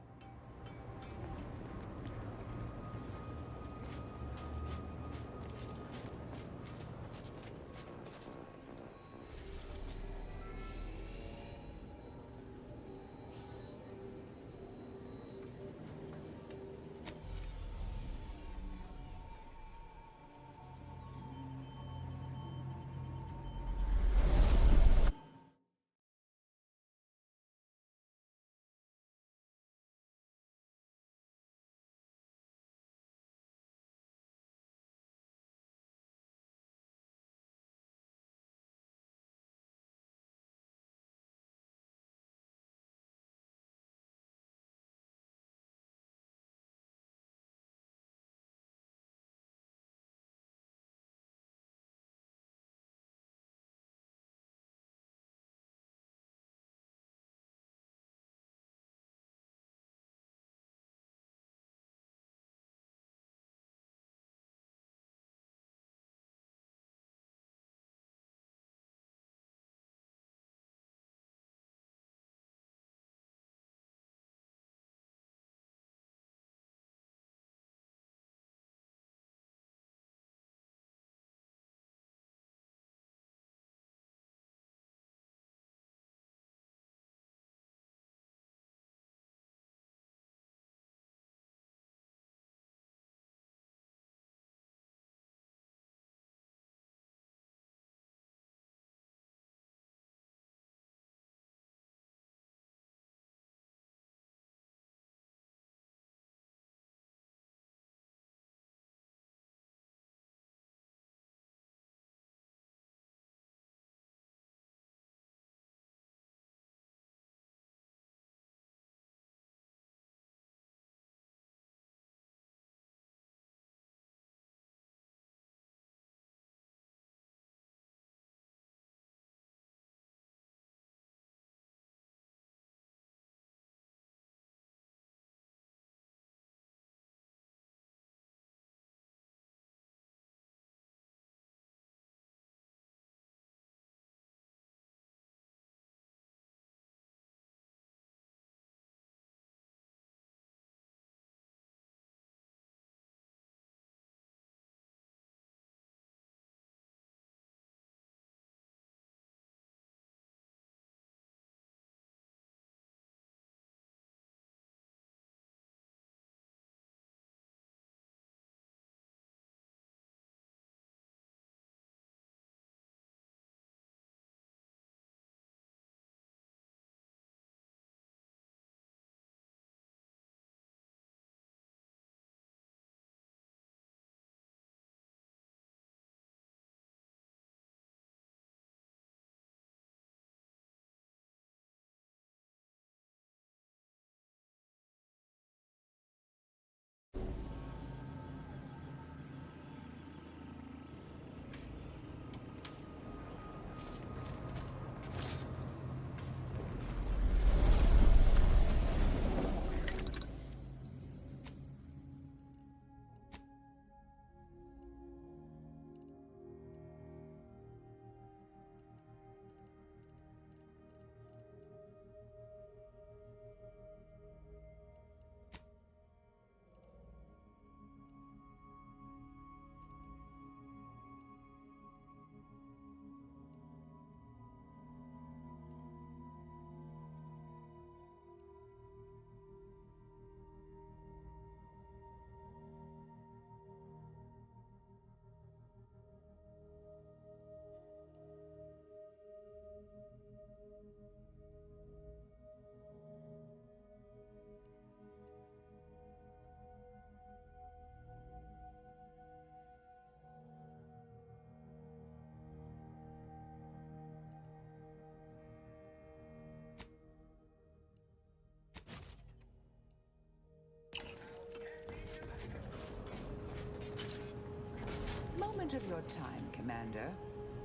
of your time, Commander.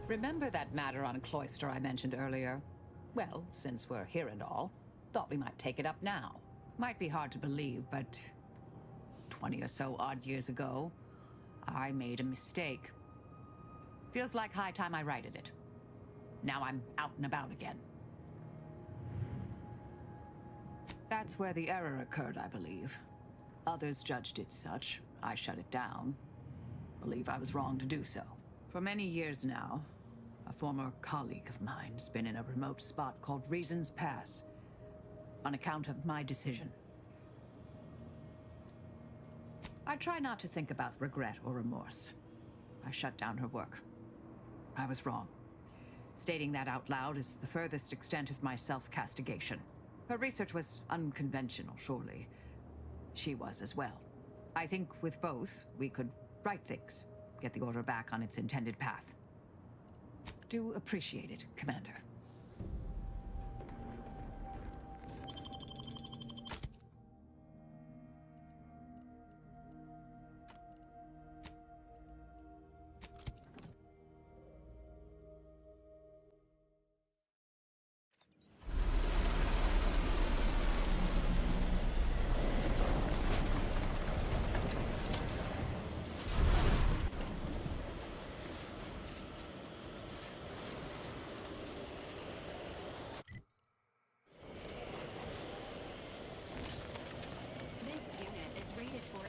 Remember that matter on Cloister I mentioned earlier? Well, since we're here and all, thought we might take it up now. Might be hard to believe, but 20 or so odd years ago, I made a mistake. Feels like high time I righted it. Now I'm out and about again. That's where the error occurred, I believe. Others judged it such. I shut it down. Believe I was wrong to do so. For many years now, a former colleague of mine's been in a remote spot called Reasons Pass, on account of my decision. I try not to think about regret or remorse. I shut down her work. I was wrong. Stating that out loud is the furthest extent of my self-castigation. Her research was unconventional, surely. She was as well. I think with both, we could right things, get the Order back on its intended path. Do appreciate it, Commander.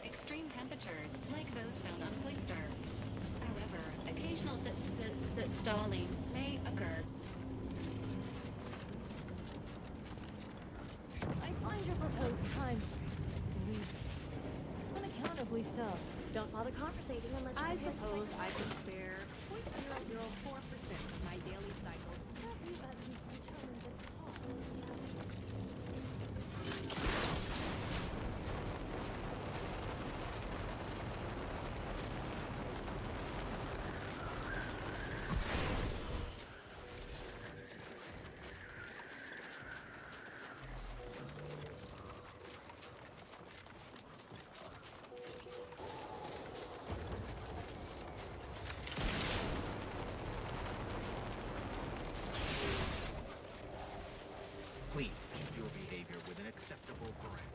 Extreme temperatures, like those found on Cloister. However, occasional stalling may occur. I find your proposed time frame unaccountably so. Don't bother conversating unless you I have suppose to I could spare 0.004% of my daily cycle. Have you at least determined the cause? Please keep your behavior within acceptable parameters.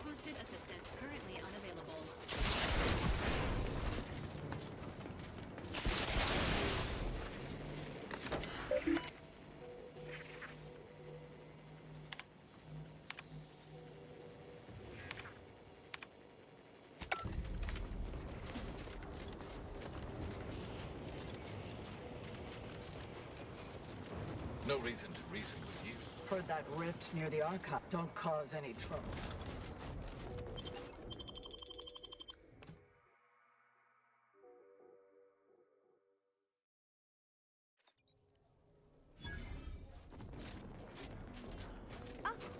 Requested assistance currently unavailable. No reason to reason with you. Heard that rift near the archive. Don't cause any trouble.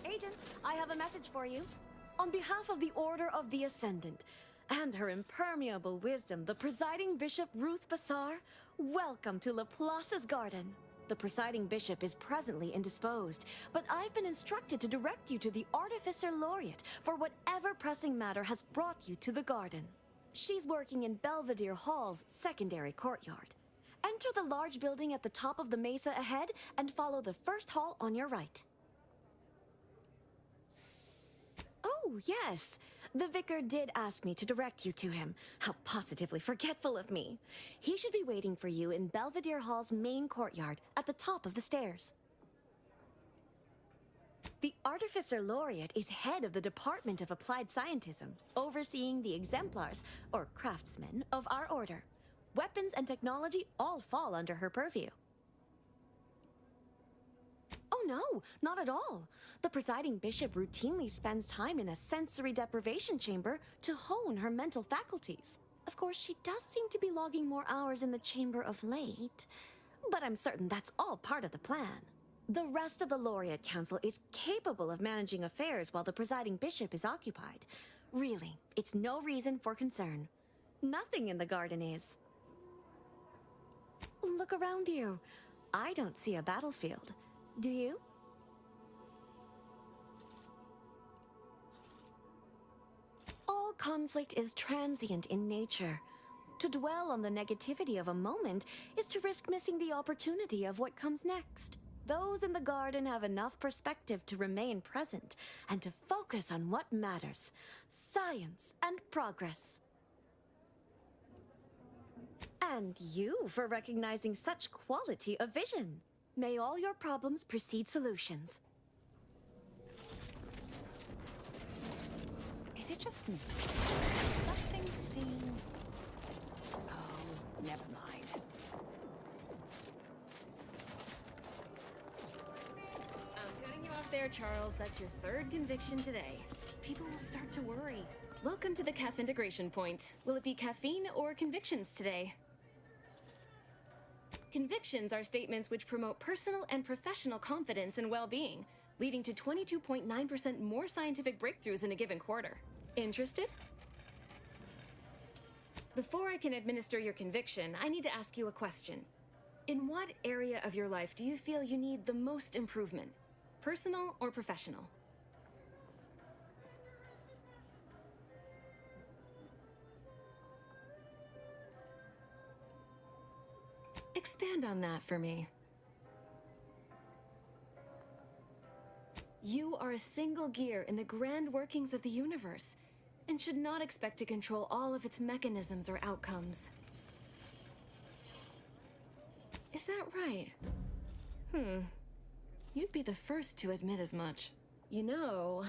Agent, I have a message for you. On behalf of the Order of the Ascendant, and her impermeable wisdom, the presiding bishop Ruth Bassar, welcome to Laplace's garden. The presiding bishop is presently indisposed, but I've been instructed to direct you to the Artificer Laureate for whatever pressing matter has brought you to the garden. She's working in Belvedere Hall's secondary courtyard. Enter the large building at the top of the mesa ahead and follow the first hall on your right. Oh, yes. The vicar did ask me to direct you to him. How positively forgetful of me. He should be waiting for you in Belvedere Hall's main courtyard at the top of the stairs. The Artificer Laureate is head of the Department of Applied Scientism, overseeing the exemplars, or craftsmen, of our order. Weapons and technology all fall under her purview. Oh no, not at all. The presiding bishop routinely spends time in a sensory deprivation chamber to hone her mental faculties. Of course, she does seem to be logging more hours in the chamber of late, but I'm certain that's all part of the plan. The rest of the Laureate Council is capable of managing affairs while the presiding bishop is occupied. Really, it's no reason for concern. Nothing in the garden is. Look around you. I don't see a battlefield. Do you? All conflict is transient in nature. To dwell on the negativity of a moment is to risk missing the opportunity of what comes next. Those in the garden have enough perspective to remain present and to focus on what matters: science and progress. And you for recognizing such quality of vision. May all your problems precede solutions. Is it just me? Something seemed... Oh, never mind. I'm cutting you off there, Charles. That's your third conviction today. People will start to worry. Welcome to the CAF integration point. Will it be caffeine or convictions today? Convictions are statements which promote personal and professional confidence and well-being, leading to 22.9% more scientific breakthroughs in a given quarter. Interested? Before I can administer your conviction, I need to ask you a question. In what area of your life do you feel you need the most improvement? Personal or professional? Expand on that for me. You are a single gear in the grand workings of the universe, and should not expect to control all of its mechanisms or outcomes. Is that right? You'd be the first to admit as much. You know,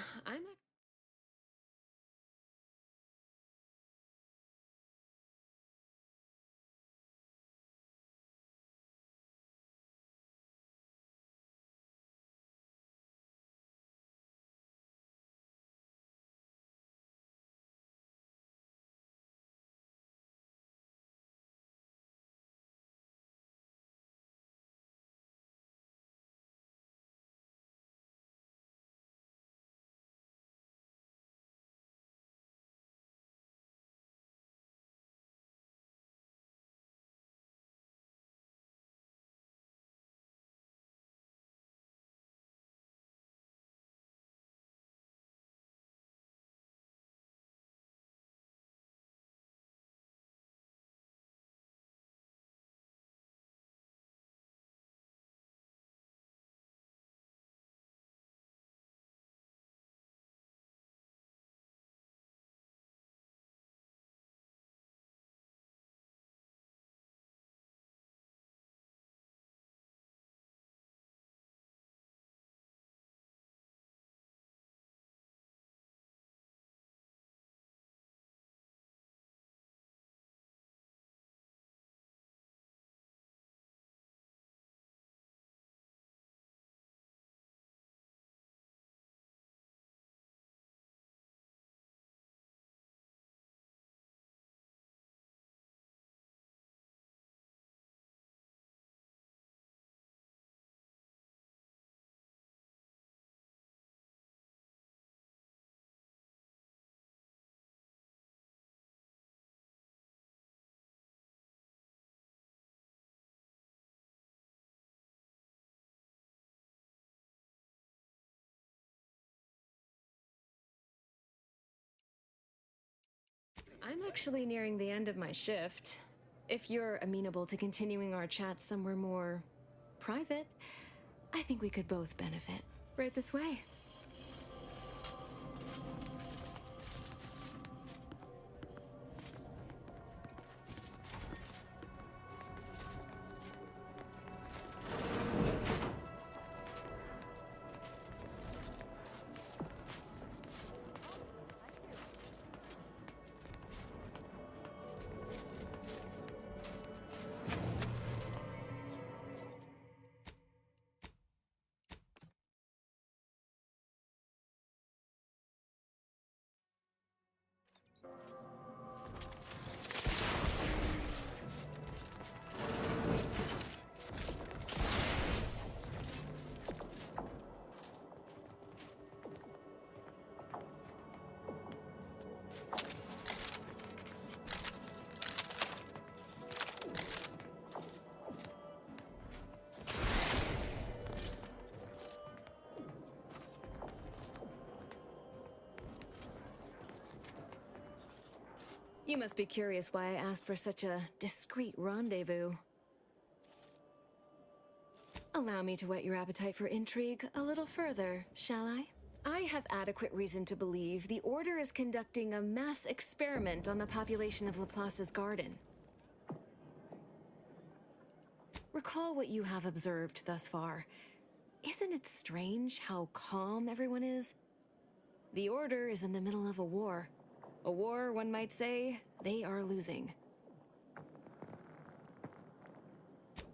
I'm actually nearing the end of my shift. If you're amenable to continuing our chat somewhere more private, I think we could both benefit. Right this way. You must be curious why I asked for such a discreet rendezvous. Allow me to whet your appetite for intrigue a little further, shall I? I have adequate reason to believe the Order is conducting a mass experiment on the population of Laplace's garden. Recall what you have observed thus far. Isn't it strange how calm everyone is? The Order is in the middle of a war. A war, one might say, they are losing.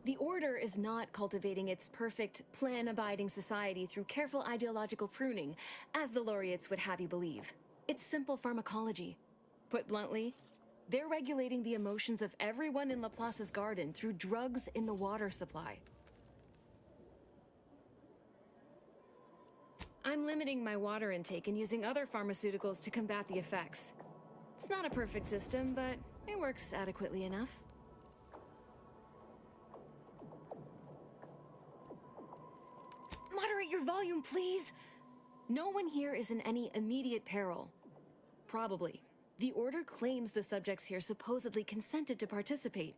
The Order is not cultivating its perfect, plan-abiding society through careful ideological pruning, as the laureates would have you believe. It's simple pharmacology. Put bluntly, they're regulating the emotions of everyone in Laplace's garden through drugs in the water supply. I'm limiting my water intake and using other pharmaceuticals to combat the effects. It's not a perfect system, but it works adequately enough. Moderate your volume, please. No one here is in any immediate peril. Probably. The Order claims the subjects here supposedly consented to participate,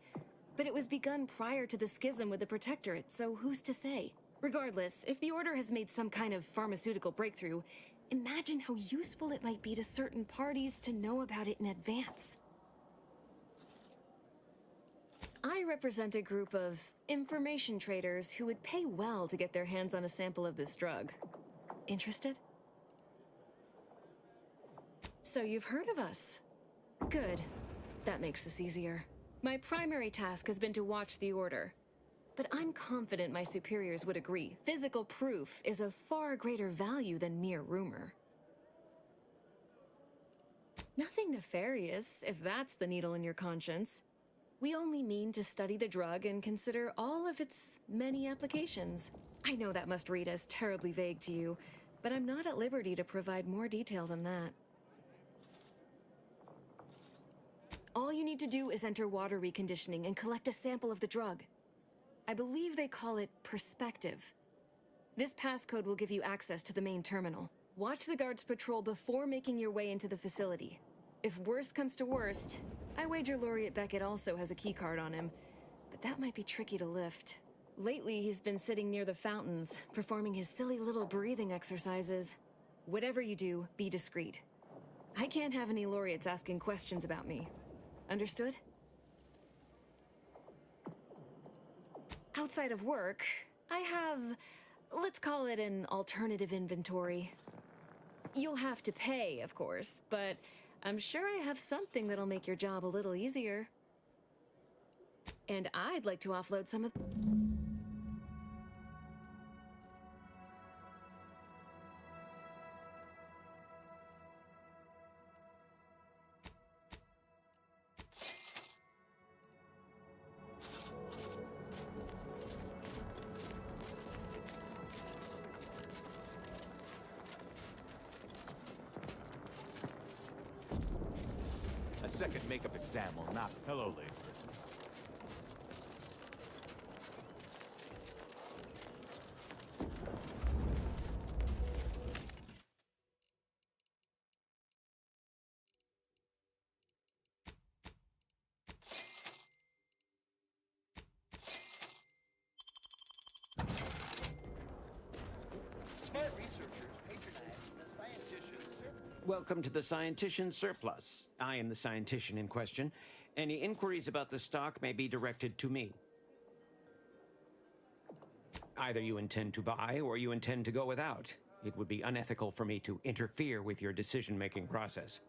but it was begun prior to the schism with the Protectorate, so who's to say? Regardless, if the Order has made some kind of pharmaceutical breakthrough, imagine how useful it might be to certain parties to know about it in advance. I represent a group of information traders who would pay well to get their hands on a sample of this drug. Interested? So you've heard of us. Good. That makes this easier. My primary task has been to watch the Order. But I'm confident my superiors would agree. Physical proof is of far greater value than mere rumor. Nothing nefarious, if that's the needle in your conscience. We only mean to study the drug and consider all of its many applications. I know that must read as terribly vague to you, but I'm not at liberty to provide more detail than that. All you need to do is enter water reconditioning and collect a sample of the drug. I believe they call it perspective. This passcode will give you access to the main terminal. Watch the guards patrol before making your way into the facility. If worst comes to worst, I wager Laureate Beckett also has a keycard on him, but that might be tricky to lift. Lately, he's been sitting near the fountains, performing his silly little breathing exercises. Whatever you do, be discreet. I can't have any laureates asking questions about me. Understood? Outside of work, I have, let's call it an alternative inventory. You'll have to pay, of course, but I'm sure I have something that'll make your job a little easier. And I'd like to offload some of... Second makeup exam will not... Hello, lady person. Smart researchers patronize the scienticians. Welcome to the Scientician Surplus. I am the scientician in question. Any inquiries about the stock may be directed to me. Either you intend to buy or you intend to go without. It would be unethical for me to interfere with your decision-making process.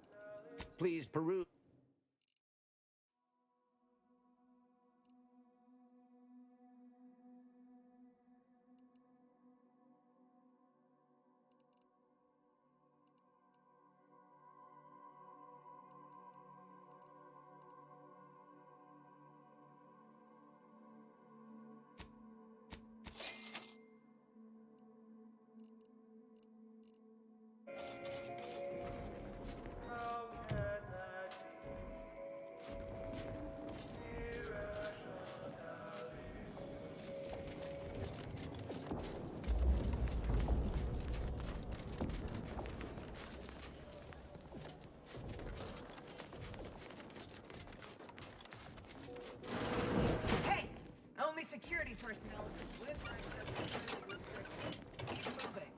Please peruse. How can that be? security personnel with access to restricted. Keep moving.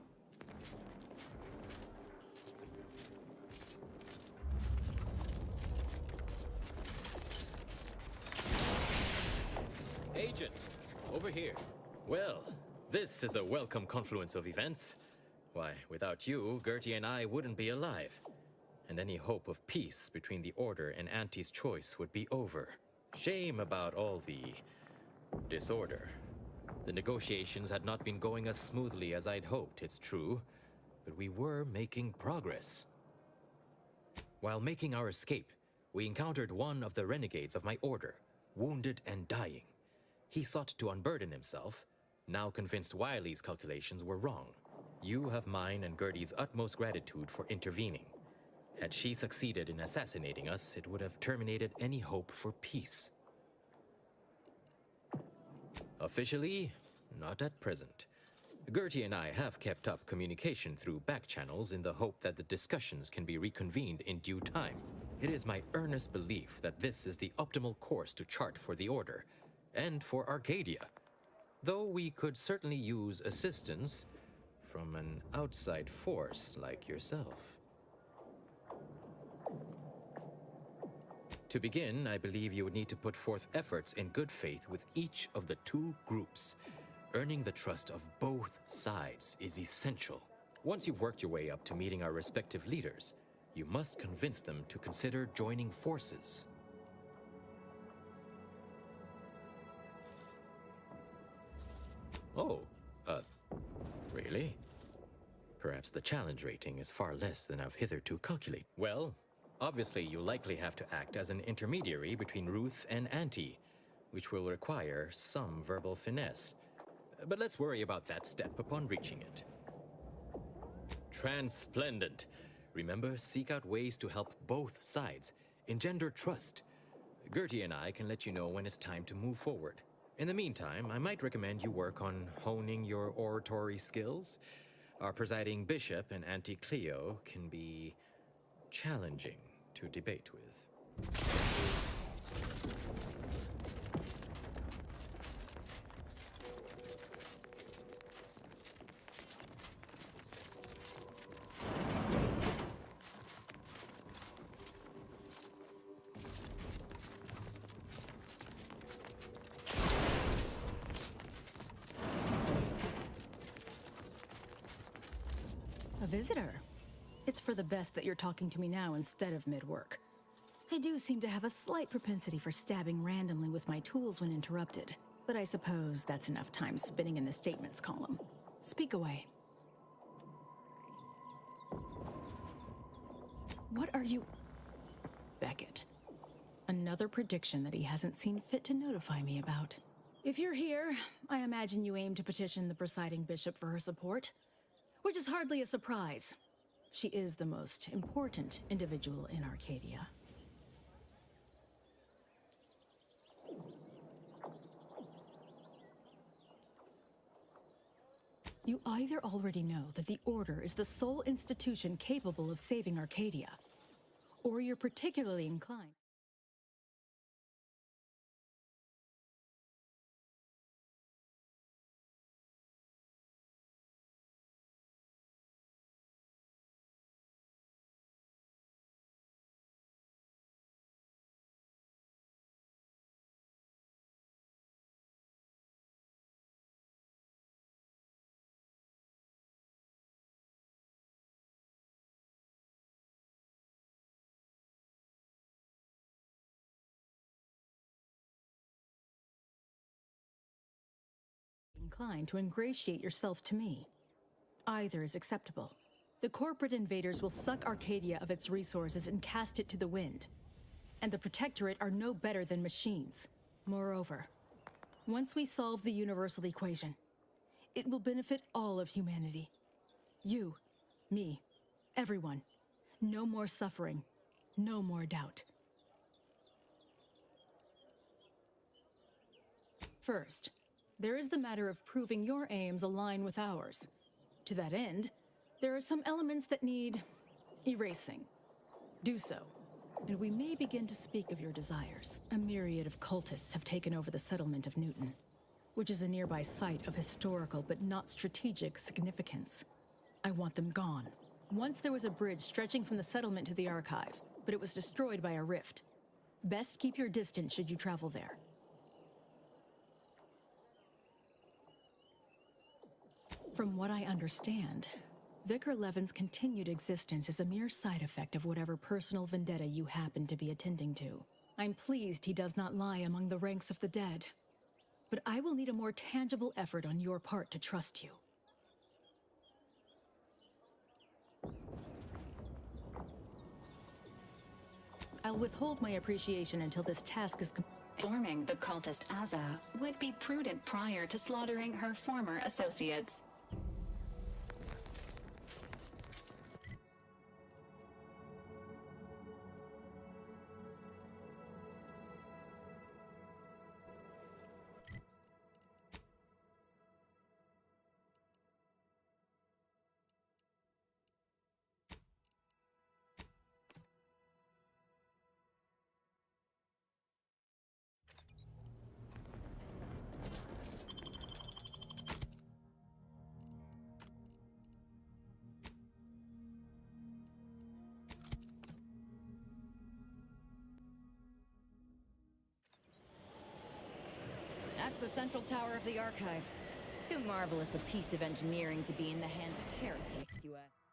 Agent, over here. Well, this is a welcome confluence of events. Why, without you, Gertie and I wouldn't be alive. And any hope of peace between the Order and Auntie's choice would be over. Shame about all the disorder. The negotiations had not been going as smoothly as I'd hoped, it's true, but we were making progress. While making our escape, we encountered one of the renegades of my Order, wounded and dying. He sought to unburden himself, now convinced Wiley's calculations were wrong. You have mine and Gertie's utmost gratitude for intervening. Had she succeeded in assassinating us, it would have terminated any hope for peace. Officially, not at present. Gertie and I have kept up communication through back channels in the hope that the discussions can be reconvened in due time. It is my earnest belief that this is the optimal course to chart for the Order, and for Arcadia. Though we could certainly use assistance from an outside force like yourself. To begin, I believe you would need to put forth efforts in good faith with each of the two groups. Earning the trust of both sides is essential. Once you've worked your way up to meeting our respective leaders, you must convince them to consider joining forces. Oh, really? Perhaps the challenge rating is far less than I've hitherto calculated. Well, obviously you'll likely have to act as an intermediary between Ruth and Auntie, which will require some verbal finesse. But let's worry about that step upon reaching it. Transplendent. Remember, seek out ways to help both sides, engender trust. Gertie and I can let you know when it's time to move forward. In the meantime, I might recommend you work on honing your oratory skills. Our presiding bishop and Auntie Cleo can be challenging to debate with. A visitor. It's for the best that you're talking to me now instead of mid-work. I do seem to have a slight propensity for stabbing randomly with my tools when interrupted, but I suppose that's enough time spinning in the statements column. Speak away. What are you... Beckett. Another prediction that he hasn't seen fit to notify me about. If you're here, I imagine you aim to petition the presiding bishop for her support. Which is hardly a surprise. She is the most important individual in Arcadia. You either already know that the Order is the sole institution capable of saving Arcadia, or you're particularly inclined. Inclined to ingratiate yourself to me. Either is acceptable. The corporate invaders will suck Arcadia of its resources and cast it to the wind. And the Protectorate are no better than machines. Moreover, once we solve the universal equation, it will benefit all of humanity. You, me, everyone. No more suffering, no more doubt. First, there is the matter of proving your aims align with ours. To that end, there are some elements that need erasing. Do so, and we may begin to speak of your desires. A myriad of cultists have taken over the settlement of Newton. which is a nearby site of historical but not strategic significance. I want them gone. Once there was a bridge stretching from the settlement to the archive, but it was destroyed by a rift. Best keep your distance should you travel there. From what I understand, Vicar Levin's continued existence is a mere side effect of whatever personal vendetta you happen to be attending to. I'm pleased he does not lie among the ranks of the dead, but I will need a more tangible effort on your part to trust you. I'll withhold my appreciation until this task is Forming the cultist Aza would be prudent prior to slaughtering her former associates. That's the central tower of the archive. Too marvelous a piece of engineering to be in the hands of heretics, you ask.